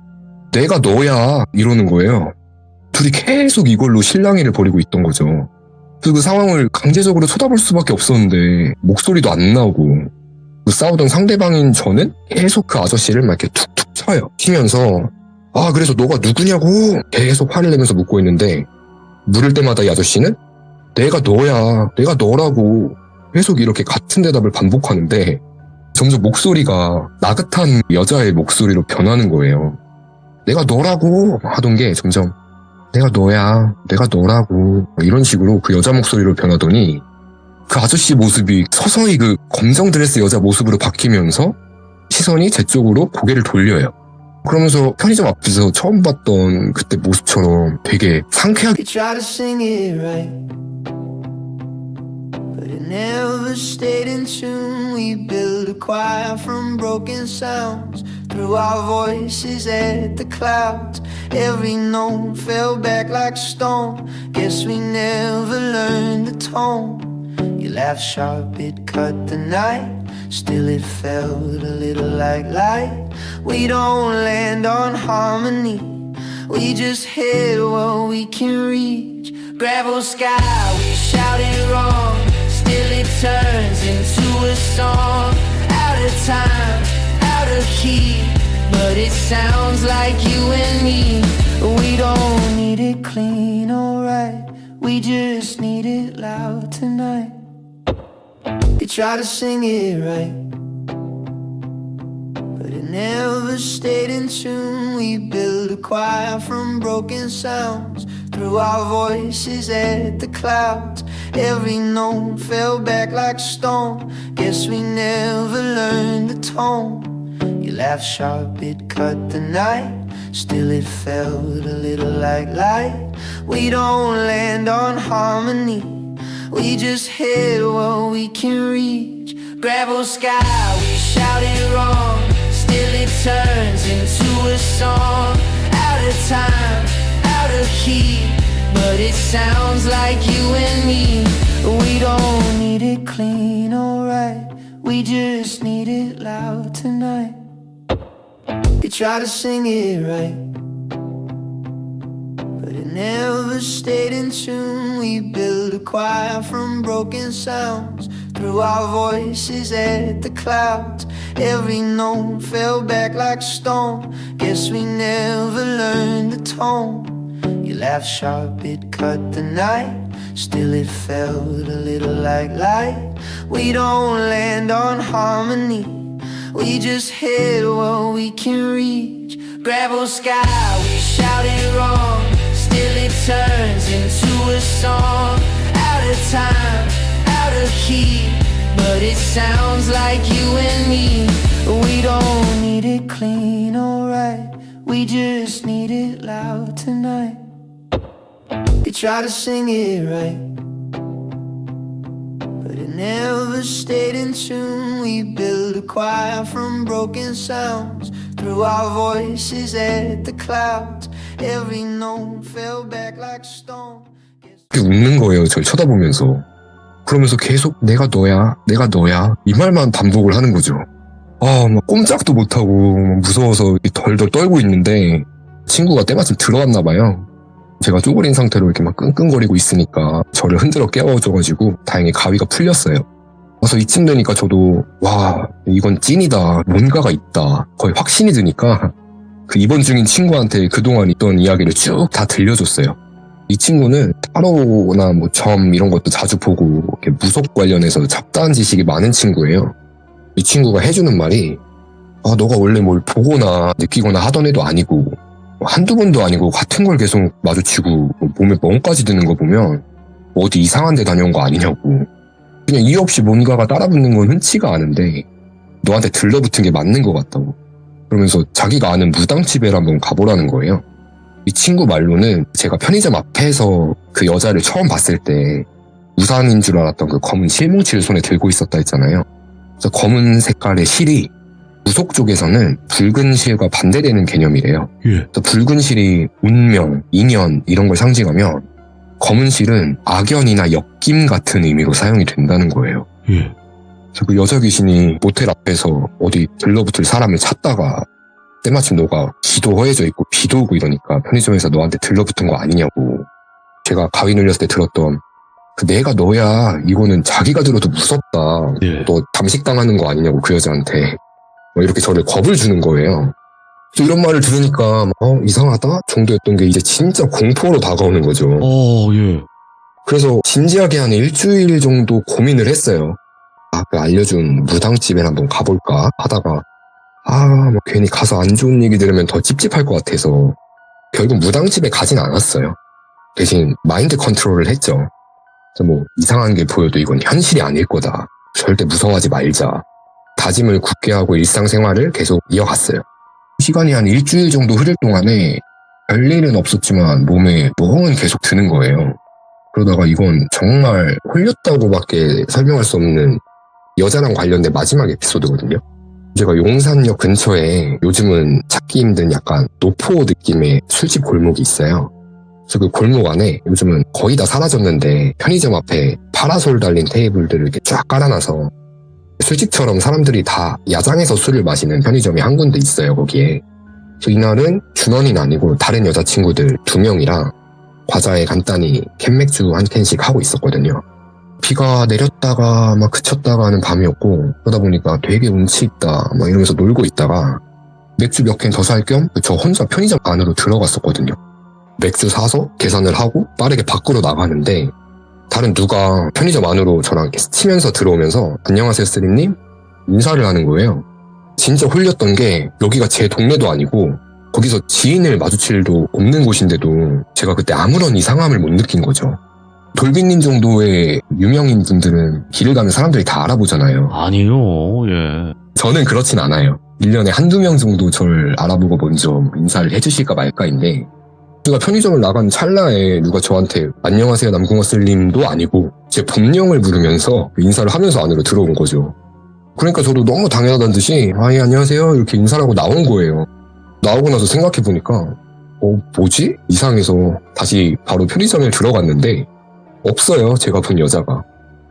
내가 너야 이러는 거예요. 둘이 계속 이걸로 실랑이를 벌이고 있던 거죠. 그래서 그 상황을 강제적으로 쳐다볼 수밖에 없었는데 목소리도 안 나오고 그 싸우던 상대방인 저는 계속 그 아저씨를 막 이렇게 툭툭 쳐요. 치면서 그래서 너가 누구냐고 계속 화를 내면서 묻고 있는데 물을 때마다 이 아저씨는 내가 너야, 내가 너라고 계속 이렇게 같은 대답을 반복하는데 점점 목소리가 나긋한 여자의 목소리로 변하는 거예요. 내가 너라고 하던 게 점점 내가 너야, 내가 너라고 이런 식으로 그 여자 목소리로 변하더니 그 아저씨 모습이 서서히 그 검정 드레스 여자 모습으로 바뀌면서 시선이 제 쪽으로 고개를 돌려요. 그러면서 편의점 앞에서 처음 봤던 그때 모습처럼 되게 상쾌하게 Never stayed in tune. We built a choir from broken sounds. Threw our voices at the clouds. Every note fell back like stone. Guess we never learned the tone. You laughed sharp, it cut the night. Still it felt a little like light. We don't land on harmony. We just hit what we can reach. Gravel sky, we shouted wrong. Till it turns into a song. Out of time, out of key, but it sounds like you and me. We don't need it clean or right, we just need it loud tonight. You try to sing it right, but it never stayed in tune. We built a choir from broken sounds. Threw our voices at the clouds. Every note fell back like stone. Guess we never learned the tone. You laughed sharp, it cut the night. Still it felt a little like light. We don't land on harmony. We just hit what we can reach. Gravel sky, we shouted wrong. Still it turns into a song. Out of time, out of key, but it sounds like you and me. We don't need it clean or right, we just need it loud tonight. You try to sing it right, but it never stayed in tune. We built a choir from broken sounds. Threw our voices at the clouds. Every note fell back like stone. Guess we never learned the tone. Your laugh sharp, it cut the night. Still it felt a little like light. We don't land on harmony. We just hit what we can reach. Gravel sky, we shout it wrong. Still it turns into a song. Out of time, out of key, but it sounds like you and me. We don't need it clean or right. We just need it loud tonight. They try to sing it right, but it never stayed in tune. We built a choir from broken sounds. Threw our voices at the clouds. Every note fell back like stone. 웃는 거예요, 저를 쳐다보면서. 그러면서 계속 내가 너야, 내가 너야 이 말만 반복을 하는 거죠. 막 꼼짝도 못하고 무서워서 덜덜 떨고 있는데 친구가 때마침 들어왔나 봐요. 제가 쪼그린 상태로 이렇게 막 끙끙거리고 있으니까 저를 흔들어 깨워줘가지고 다행히 가위가 풀렸어요. 와서 이쯤 되니까 저도 와, 이건 찐이다, 뭔가가 있다 거의 확신이 드니까 그 입원 중인 친구한테 그동안 있던 이야기를 쭉 다 들려줬어요. 이 친구는 타로나 뭐 점 이런 것도 자주 보고 이렇게 무속 관련해서 잡다한 지식이 많은 친구예요. 이 친구가 해주는 말이 너가 원래 뭘 보거나 느끼거나 하던 애도 아니고 한두 번도 아니고 같은 걸 계속 마주치고 몸에 멍까지 드는 거 보면 어디 이상한 데 다녀온 거 아니냐고. 그냥 이유 없이 뭔가가 따라붙는 건 흔치가 않은데 너한테 들러붙은 게 맞는 것 같다고. 그러면서 자기가 아는 무당집에 한번 가보라는 거예요. 이 친구 말로는 제가 편의점 앞에서 그 여자를 처음 봤을 때 우산인 줄 알았던 그 검은 실뭉치를 손에 들고 있었다 했잖아요. 그래서 검은 색깔의 실이 무속 쪽에서는 붉은 실과 반대되는 개념이래요. 그래서 붉은 실이 운명, 인연 이런 걸 상징하면 검은 실은 악연이나 역김 같은 의미로 사용이 된다는 거예요. 그래서 그 여자 귀신이 모텔 앞에서 어디 들러붙을 사람을 찾다가 때마침 너가 귀도 허해져 있고 비도 오고 이러니까 편의점에서 너한테 들러붙은 거 아니냐고. 제가 가위 눌렸을 때 들었던 그 내가 너야 이거는 자기가 들어도 무섭다. 너 잠식당하는 거 아니냐고 그 여자한테. 이렇게 저를 겁을 주는 거예요. 이런 말을 들으니까 이상하다 정도였던 게 이제 진짜 공포로 다가오는 거죠. 그래서 진지하게 한 일주일 정도 고민을 했어요. 그 알려준 무당집에 한번 가볼까 하다가 괜히 가서 안 좋은 얘기 들으면 더 찝찝할 것 같아서 결국 무당집에 가진 않았어요. 대신 마인드 컨트롤을 했죠. 그래서 이상한 게 보여도 이건 현실이 아닐 거다. 절대 무서워하지 말자. 다짐을 굳게 하고 일상생활을 계속 이어갔어요. 시간이 한 일주일 정도 흐를 동안에 별일은 없었지만 몸에 멍은 계속 드는 거예요. 그러다가 이건 정말 홀렸다고밖에 설명할 수 없는 여자랑 관련된 마지막 에피소드거든요. 제가 용산역 근처에 요즘은 찾기 힘든 약간 노포 느낌의 술집 골목이 있어요. 그래서 그 골목 안에 요즘은 거의 다 사라졌는데 편의점 앞에 파라솔 달린 테이블들을 이렇게 쫙 깔아놔서 술집처럼 사람들이 다 야장에서 술을 마시는 편의점이 한 군데 있어요, 거기에. 그래서 이날은 준원이는 아니고 다른 여자친구들 2명이랑 과자에 간단히 캔맥주 한 캔씩 하고 있었거든요. 비가 내렸다가 막 그쳤다가 하는 밤이었고 그러다 보니까 되게 운치 있다 막 이러면서 놀고 있다가 맥주 몇 캔 더 살 겸 저 혼자 편의점 안으로 들어갔었거든요. 맥주 사서 계산을 하고 빠르게 밖으로 나가는데 다른 누가 편의점 안으로 저랑 이렇게 스치면서 들어오면서 안녕하세요 쓰리님 인사를 하는 거예요. 진짜 홀렸던 게 여기가 제 동네도 아니고 거기서 지인을 마주칠 일도 없는 곳인데도 제가 그때 아무런 이상함을 못 느낀 거죠. 돌비님 정도의 유명인 분들은 길을 가면 사람들이 다 알아보잖아요. 아니요, 저는 그렇진 않아요. 1년에 한두 명 정도 저를 알아보고 먼저 인사를 해주실까 말까인데 제가 편의점을 나간 찰나에 누가 저한테 안녕하세요 남궁어슬님도 아니고 제 본명을 부르면서 인사를 하면서 안으로 들어온 거죠. 그러니까 저도 너무 당연하다는 듯이 예 안녕하세요 이렇게 인사를 하고 나온 거예요. 나오고 나서 생각해보니까 뭐지? 이상해서 다시 바로 편의점에 들어갔는데 없어요, 제가 본 여자가.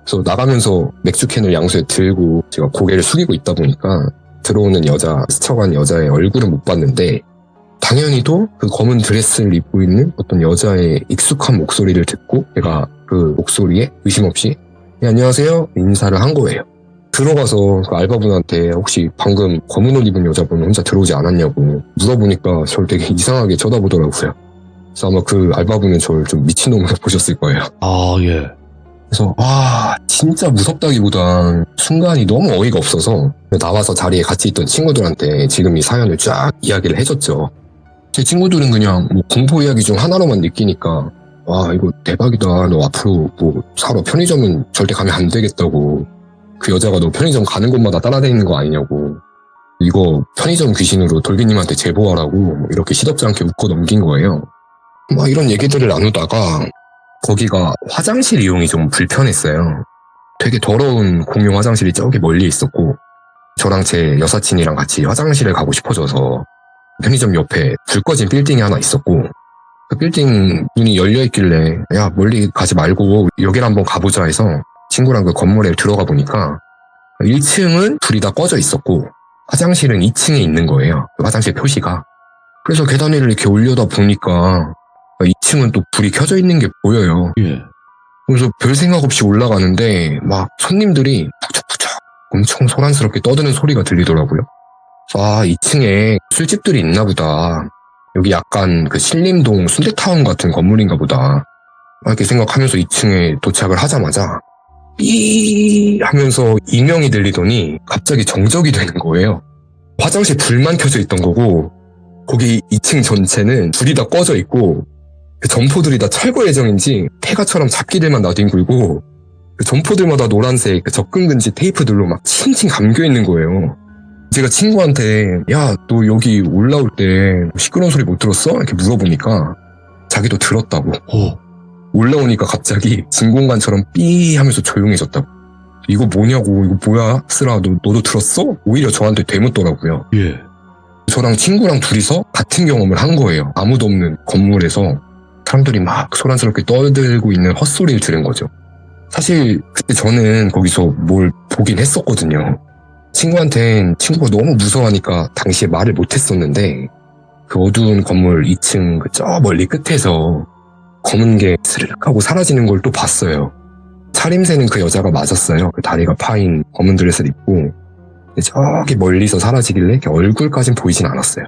그래서 나가면서 맥주캔을 양수에 들고 제가 고개를 숙이고 있다 보니까 들어오는 여자, 스쳐간 여자의 얼굴은 못 봤는데 당연히도 그 검은 드레스를 입고 있는 어떤 여자의 익숙한 목소리를 듣고 제가 그 목소리에 의심 없이 네, 안녕하세요. 인사를 한 거예요. 들어가서 그 알바분한테 혹시 방금 검은 옷 입은 여자분 혼자 들어오지 않았냐고 물어보니까 저를 되게 이상하게 쳐다보더라고요. 그래서 아마 그 알바분은 저를 좀 미친놈으로 보셨을 거예요. 아, 예. 그래서 진짜 무섭다기보단 순간이 너무 어이가 없어서 나와서 자리에 같이 있던 친구들한테 지금 이 사연을 쫙 이야기를 해줬죠. 제 친구들은 그냥 뭐 공포 이야기 중 하나로만 느끼니까 와 이거 대박이다. 너 앞으로 뭐 사러 편의점은 절대 가면 안 되겠다고. 그 여자가 너 편의점 가는 곳마다 따라다니는 거 아니냐고. 이거 편의점 귀신으로 돌비님한테 제보하라고 이렇게 시덥지 않게 웃고 넘긴 거예요. 막 이런 얘기들을 나누다가 거기가 화장실 이용이 좀 불편했어요. 되게 더러운 공용 화장실이 저기 멀리 있었고 저랑 제 여사친이랑 같이 화장실을 가고 싶어져서 편의점 옆에 불 꺼진 빌딩이 하나 있었고 그 빌딩 문이 열려있길래 야 멀리 가지 말고 여기를 한번 가보자 해서 친구랑 그 건물에 들어가 보니까 1층은 불이 다 꺼져 있었고 화장실은 2층에 있는 거예요. 그 화장실 표시가. 그래서 계단 위를 이렇게 올려다 보니까 2층은 또 불이 켜져 있는 게 보여요. 예. 그래서 별 생각 없이 올라가는데 막 손님들이 푸적푸적 엄청 소란스럽게 떠드는 소리가 들리더라고요. 2층에 술집들이 있나 보다. 여기 약간 그 신림동 순대타운 같은 건물인가 보다. 이렇게 생각하면서 2층에 도착을 하자마자 삐 하면서 이명이 들리더니 갑자기 정적이 되는 거예요. 화장실 불만 켜져 있던 거고 거기 2층 전체는 불이 다 꺼져 있고 그 점포들이 다 철거 예정인지 폐가처럼 잡기들만 나뒹굴고 그 점포들마다 노란색 그 접근 금지 테이프들로 막 칭칭 감겨 있는 거예요. 제가 친구한테 야 너 여기 올라올 때 시끄러운 소리 못 들었어? 이렇게 물어보니까 자기도 들었다고. 올라오니까 갑자기 진공관처럼 삐 하면서 조용해졌다고. 이거 뭐냐고 이거 뭐야? 쓰라 너도 들었어? 오히려 저한테 되묻더라고요. 예. 저랑 친구랑 둘이서 같은 경험을 한 거예요. 아무도 없는 건물에서 사람들이 막 소란스럽게 떠들고 있는 헛소리를 들은 거죠. 사실 그때 저는 거기서 뭘 보긴 했었거든요. 친구한텐 친구가 너무 무서워하니까 당시에 말을 못했었는데 그 어두운 건물 2층 그 저 멀리 끝에서 검은 게 스르륵 하고 사라지는 걸 또 봤어요. 차림새는 그 여자가 맞았어요. 그 다리가 파인 검은 드레스를 입고 저기 멀리서 사라지길래 이렇게 얼굴까진 보이진 않았어요.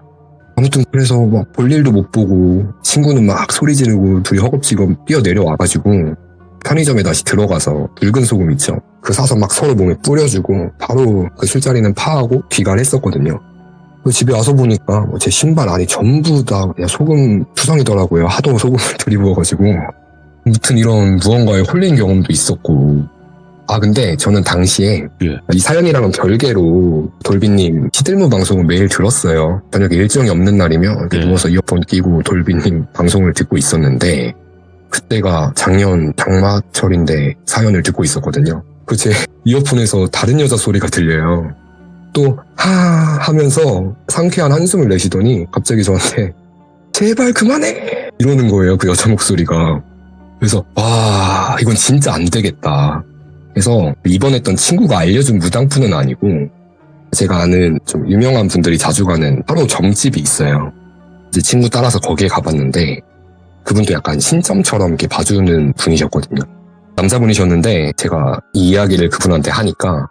아무튼 그래서 막 볼일도 못 보고 친구는 막 소리 지르고 둘이 허겁지겁 뛰어내려와가지고 편의점에 다시 들어가서 붉은 소금 있죠. 그 사서 막 서로 몸에 뿌려주고 바로 그 술자리는 파하고 귀가했었거든요. 집에 와서 보니까 제 신발 안이 전부 다 그냥 소금 투성이더라고요. 하도 소금을 들이부어가지고. 아무튼 이런 무언가에 홀린 경험도 있었고. 근데 저는 당시에 이 사연이랑은 별개로 돌비님 시들무 방송을 매일 들었어요. 저녁에 일정이 없는 날이면 이렇게 누워서 이어폰 끼고 돌비님 방송을 듣고 있었는데 그때가 작년 장마철인데 사연을 듣고 있었거든요. 그 제 이어폰에서 다른 여자 소리가 들려요. 또 하면서 상쾌한 한숨을 내쉬더니 갑자기 저한테 제발 그만해 이러는 거예요. 그 여자 목소리가. 그래서 이건 진짜 안 되겠다. 그래서 입원했던 친구가 알려준 무당푸는 아니고 제가 아는 좀 유명한 분들이 자주 가는 하루 점집이 있어요. 이제 친구 따라서 거기에 가봤는데 그분도 약간 신점처럼 이렇게 봐주는 분이셨거든요. 남자분이셨는데 제가 이 이야기를 그분한테 하니까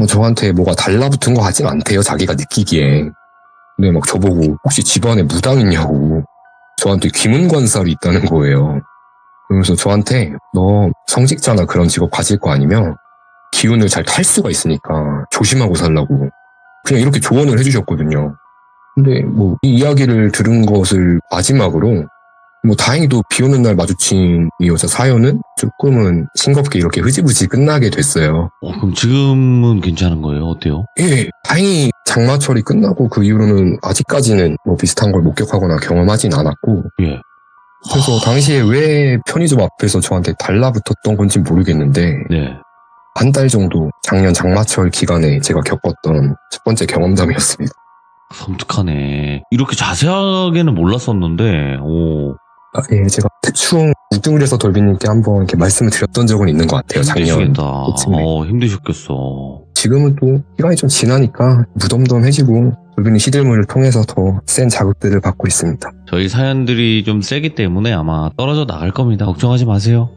저한테 뭐가 달라붙은 것 같진 않대요. 자기가 느끼기에. 근데 막 저보고 혹시 집안에 무당 있냐고 저한테 귀문관살이 있다는 거예요. 그러면서 저한테 너 성직자나 그런 직업 가질 거 아니면 기운을 잘 탈 수가 있으니까 조심하고 살라고 그냥 이렇게 조언을 해주셨거든요. 근데 이 이야기를 들은 것을 마지막으로 다행히도 비 오는 날 마주친 이 여자 사연은 조금은 싱겁게 이렇게 흐지부지 끝나게 됐어요. 그럼 지금은 괜찮은 거예요? 어때요? 예, 다행히 장마철이 끝나고 그 이후로는 아직까지는 비슷한 걸 목격하거나 경험하진 않았고. 예. 그래서 당시에 왜 편의점 앞에서 저한테 달라붙었던 건지 모르겠는데 네. 한 달 정도 작년 장마철 기간에 제가 겪었던 첫 번째 경험담이었습니다. 섬뜩하네. 이렇게 자세하게는 몰랐었는데, 예, 제가 대충 뭉뚱을 해서 돌비님께 한번 이렇게 말씀을 드렸던 적은 있는 것 같아요. 작년. 힘드시겠다. 힘드셨겠어. 지금은 또 시간이 좀 지나니까 무덤덤해지고 그분이 시들물을 통해서 더 센 자극들을 받고 있습니다. 저희 사연들이 좀 세기 때문에 아마 떨어져 나갈 겁니다. 걱정하지 마세요.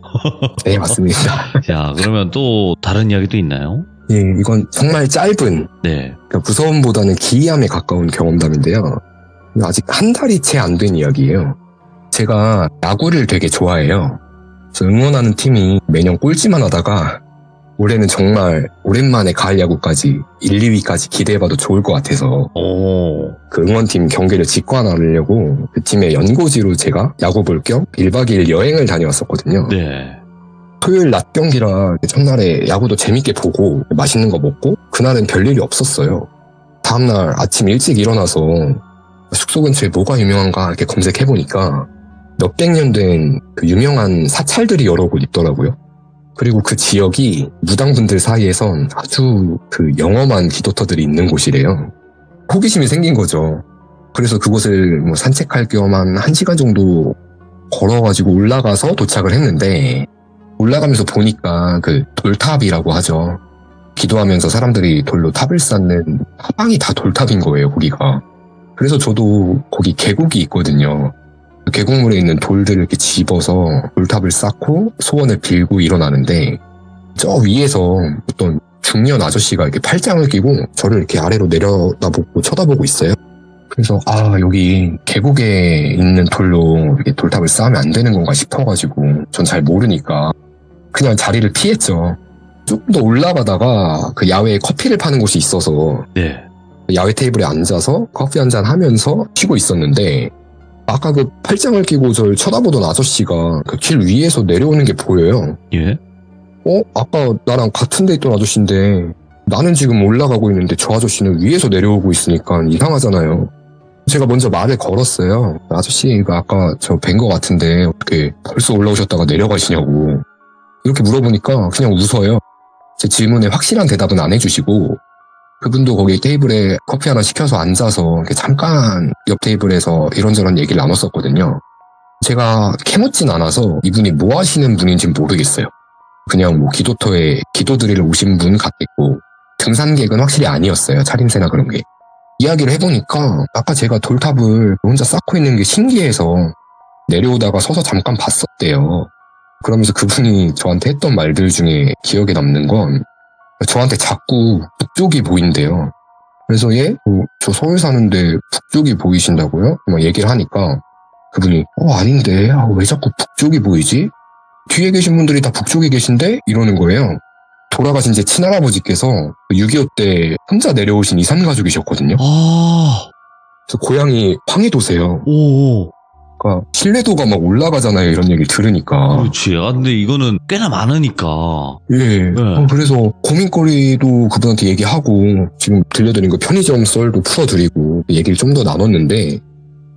네, 맞습니다. 자, 그러면 또 다른 이야기도 있나요? 예, 이건 정말 짧은 네. 그러니까 무서움보다는 기이함에 가까운 경험담인데요. 아직 한 달이 채 안 된 이야기예요. 제가 야구를 되게 좋아해요. 그래서 응원하는 팀이 매년 꼴찌만 하다가 올해는 정말 오랜만에 가을 야구까지 1, 2위까지 기대해봐도 좋을 것 같아서 오. 그 응원팀 경기를 직관하려고 그 팀의 연고지로 제가 야구 볼 겸 1박 2일 여행을 다녀왔었거든요. 네. 토요일 낮 경기라 첫날에 야구도 재밌게 보고 맛있는 거 먹고 그날은 별일이 없었어요. 다음날 아침 일찍 일어나서 숙소 근처에 뭐가 유명한가 이렇게 검색해보니까 몇백 년 된 그 유명한 사찰들이 여러 곳 있더라고요. 그리고 그 지역이 무당분들 사이에선 아주 그 영험한 기도터들이 있는 곳이래요. 호기심이 생긴 거죠. 그래서 그곳을 뭐 산책할 겸 한 1시간 정도 걸어가지고 올라가서 도착을 했는데 올라가면서 보니까 그 돌탑이라고 하죠. 기도하면서 사람들이 돌로 탑을 쌓는 하방이 다 돌탑인 거예요, 거기가. 그래서 저도 거기 계곡이 있거든요. 계곡물에 있는 돌들을 이렇게 집어서 돌탑을 쌓고 소원을 빌고 일어나는데 저 위에서 어떤 중년 아저씨가 이렇게 팔짱을 끼고 저를 이렇게 아래로 내려다보고 쳐다보고 있어요. 그래서 여기 계곡에 있는 돌로 이렇게 돌탑을 쌓으면 안 되는 건가 싶어가지고 전 잘 모르니까 그냥 자리를 피했죠. 조금 더 올라가다가 그 야외에 커피를 파는 곳이 있어서 네. 야외 테이블에 앉아서 커피 한잔 하면서 쉬고 있었는데 아까 그 팔짱을 끼고 저를 쳐다보던 아저씨가 그 길 위에서 내려오는 게 보여요. 예. 아까 나랑 같은 데 있던 아저씨인데 나는 지금 올라가고 있는데 저 아저씨는 위에서 내려오고 있으니까 이상하잖아요. 제가 먼저 말을 걸었어요. 아저씨가 아까 저 뵌 거 같은데 어떻게 벌써 올라오셨다가 내려가시냐고. 이렇게 물어보니까 그냥 웃어요. 제 질문에 확실한 대답은 안 해주시고 그분도 거기 테이블에 커피 하나 시켜서 앉아서 이렇게 잠깐 옆 테이블에서 이런저런 얘기를 나눴었거든요. 제가 캐묻진 않아서 이분이 뭐 하시는 분인지 모르겠어요. 그냥 뭐 기도터에 기도드리러 오신 분 같겠고 등산객은 확실히 아니었어요. 차림새나 그런 게. 이야기를 해보니까 아까 제가 돌탑을 혼자 쌓고 있는 게 신기해서 내려오다가 서서 잠깐 봤었대요. 그러면서 그분이 저한테 했던 말들 중에 기억에 남는 건 저한테 자꾸 북쪽이 보인대요. 그래서 저 서울 사는데 북쪽이 보이신다고요? 막 얘기를 하니까 그분이 아닌데 왜 자꾸 북쪽이 보이지? 뒤에 계신 분들이 다 북쪽에 계신데? 이러는 거예요. 돌아가신 제 친할아버지께서 6.25 때 혼자 내려오신 이산가족이셨거든요. 그래서 고향이 황해도세요. 오. 그러니까 신뢰도가 막 올라가잖아요. 이런 얘기를 들으니까. 그렇지. 근데 이거는 꽤나 많으니까. 예. 네. 그래서 고민거리도 그분한테 얘기하고 지금 들려드린 거 편의점 썰도 풀어드리고 얘기를 좀 더 나눴는데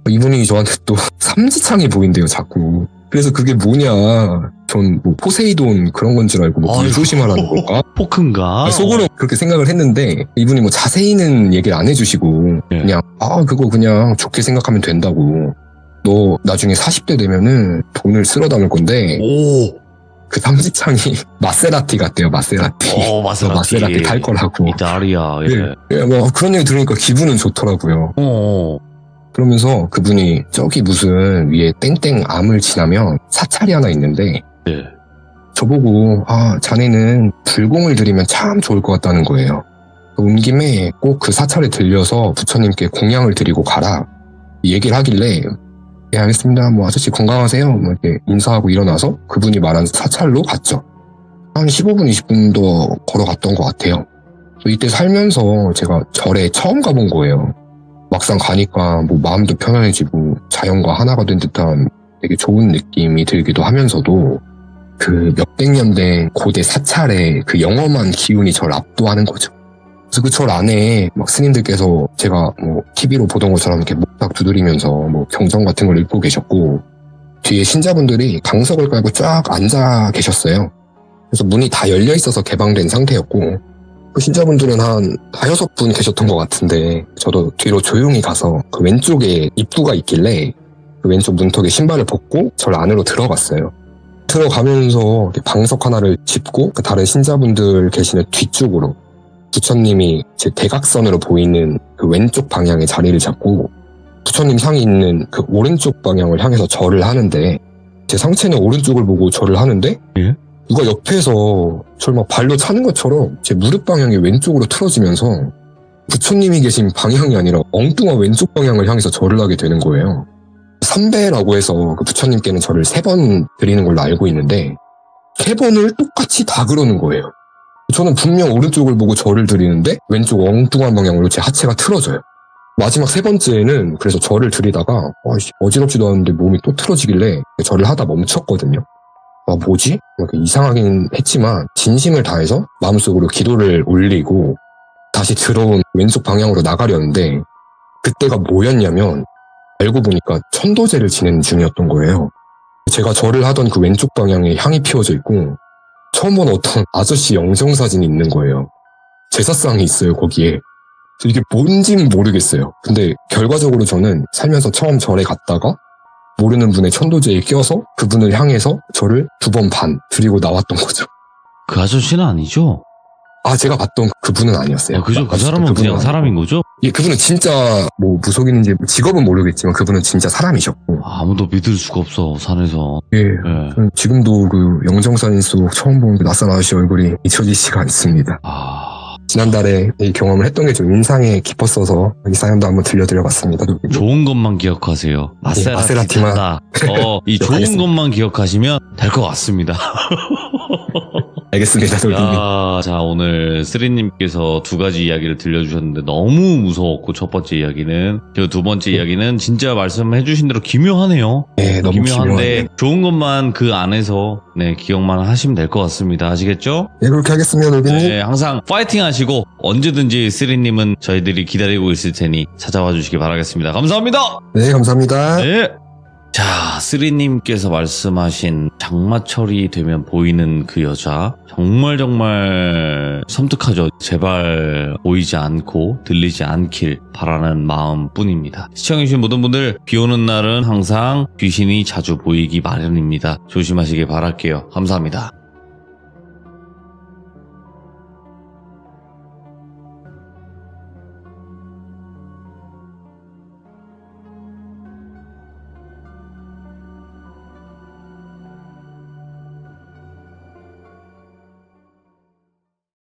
이분이 저한테 또 삼지창이 보인대요. 자꾸. 그래서 그게 뭐냐. 전 뭐 포세이돈 그런 건 줄 알고 뭐 불조심하라는 걸까? 포크인가? 속으로 그렇게 생각을 했는데 이분이 뭐 자세히는 얘기를 안 해주시고 네. 그냥 그거 그냥 좋게 생각하면 된다고. 너 나중에 40대 되면은 돈을 쓸어 담을 건데 오. 그 삼지창이 마세라티 같대요. 마세라티. 마세라티 탈 거라고. 이탈리아. 예. 예, 뭐 그런 얘기 들으니까 기분은 좋더라고요. 그러면서 그분이 저기 무슨 위에 땡땡 암을 지나면 사찰이 하나 있는데 네. 저보고 자네는 불공을 드리면 참 좋을 것 같다는 거예요. 온 김에 꼭 그 사찰에 들려서 부처님께 공양을 드리고 가라. 이 얘기를 하길래 예, 알겠습니다. 뭐 아저씨 건강하세요. 뭐 이렇게 인사하고 일어나서 그분이 말한 사찰로 갔죠. 한 15분, 20분 더 걸어갔던 것 같아요. 이때 살면서 제가 절에 처음 가본 거예요. 막상 가니까 뭐 마음도 편안해지고 자연과 하나가 된 듯한 되게 좋은 느낌이 들기도 하면서도 그 몇백 년 된 고대 사찰의 그 영험한 기운이 저를 압도하는 거죠. 그래서 그 절 안에 막 스님들께서 제가 뭐 TV로 보던 것처럼 이렇게 목탁 두드리면서 뭐 경전 같은 걸 읽고 계셨고 뒤에 신자분들이 강석을 깔고 쫙 앉아 계셨어요. 그래서 문이 다 열려 있어서 개방된 상태였고 그 신자분들은 한 5분 계셨던 것 같은데 저도 뒤로 조용히 가서 그 왼쪽에 입구가 있길래 그 왼쪽 문턱에 신발을 벗고 절 안으로 들어갔어요. 들어가면서 방석 하나를 짚고 그 다른 신자분들 계시는 뒤쪽으로 부처님이 제 대각선으로 보이는 그 왼쪽 방향에 자리를 잡고 부처님 상이 있는 그 오른쪽 방향을 향해서 절을 하는데 제 상체는 오른쪽을 보고 절을 하는데 예? 누가 옆에서 저를 막 발로 차는 것처럼 제 무릎 방향이 왼쪽으로 틀어지면서 부처님이 계신 방향이 아니라 엉뚱한 왼쪽 방향을 향해서 절을 하게 되는 거예요. 삼배라고 해서 그 부처님께는 절을 3번 드리는 걸로 알고 있는데 3번을 똑같이 다 그러는 거예요. 저는 분명 오른쪽을 보고 절을 드리는데 왼쪽 엉뚱한 방향으로 제 하체가 틀어져요. 마지막 3번째는 그래서 절을 드리다가 어지럽지도 않은데 몸이 또 틀어지길래 절을 하다 멈췄거든요. 뭐지? 이렇게 이상하긴 했지만 진심을 다해서 마음속으로 기도를 올리고 다시 들어온 왼쪽 방향으로 나가려는데 그때가 뭐였냐면 알고 보니까 천도제를 지내는 중이었던 거예요. 제가 절을 하던 그 왼쪽 방향에 향이 피워져 있고 처음 본 어떤 아저씨 영정사진이 있는 거예요. 제사상이 있어요, 거기에. 이게 뭔지는 모르겠어요. 근데 결과적으로 저는 살면서 처음 절에 갔다가 모르는 분의 천도제에 껴서 그분을 향해서 절을 2번 반 드리고 나왔던 거죠. 그 아저씨는 아니죠? 제가 봤던 그분은 아니었어요. 그죠? 그 사람은 그분은 그냥 아니고. 사람인 거죠? 예, 그분은 진짜 뭐 무속인인지 직업은 모르겠지만 그분은 진짜 사람이셨고. 아무도 믿을 수가 없어, 산에서. 예. 예. 지금도 그 영정사진 속 처음 본 그 낯선 아저씨 얼굴이 잊혀지지가 않습니다. 지난달에 이 경험을 했던 게 좀 인상에 깊었어서 이 사연도 한번 들려드려봤습니다. 좋은 것만 기억하세요. 마세라티만. 마세라티다. 이 좋은 기억하겠습니다. 것만 기억하시면 될 것 같습니다. 알겠습니다, 돌빈님. 자, 오늘 쓰리님께서 2가지 이야기를 들려주셨는데 너무 무서웠고, 첫 번째 이야기는. 그 2번째 이야기는 진짜 말씀해주신 대로 기묘하네요. 네, 너무 기묘한데. 좋은 것만 그 안에서, 기억만 하시면 될 것 같습니다. 아시겠죠? 네, 그렇게 하겠습니다, 돌빈님. 네, 항상 파이팅 하시고, 언제든지 쓰리님은 저희들이 기다리고 있을 테니 찾아와 주시기 바라겠습니다. 감사합니다! 네, 감사합니다. 네. 자, 쓰리님께서 말씀하신 장마철이 되면 보이는 그 여자 정말 섬뜩하죠. 제발 보이지 않고 들리지 않길 바라는 마음뿐입니다. 시청해주신 모든 분들 비 오는 날은 항상 귀신이 자주 보이기 마련입니다. 조심하시길 바랄게요. 감사합니다.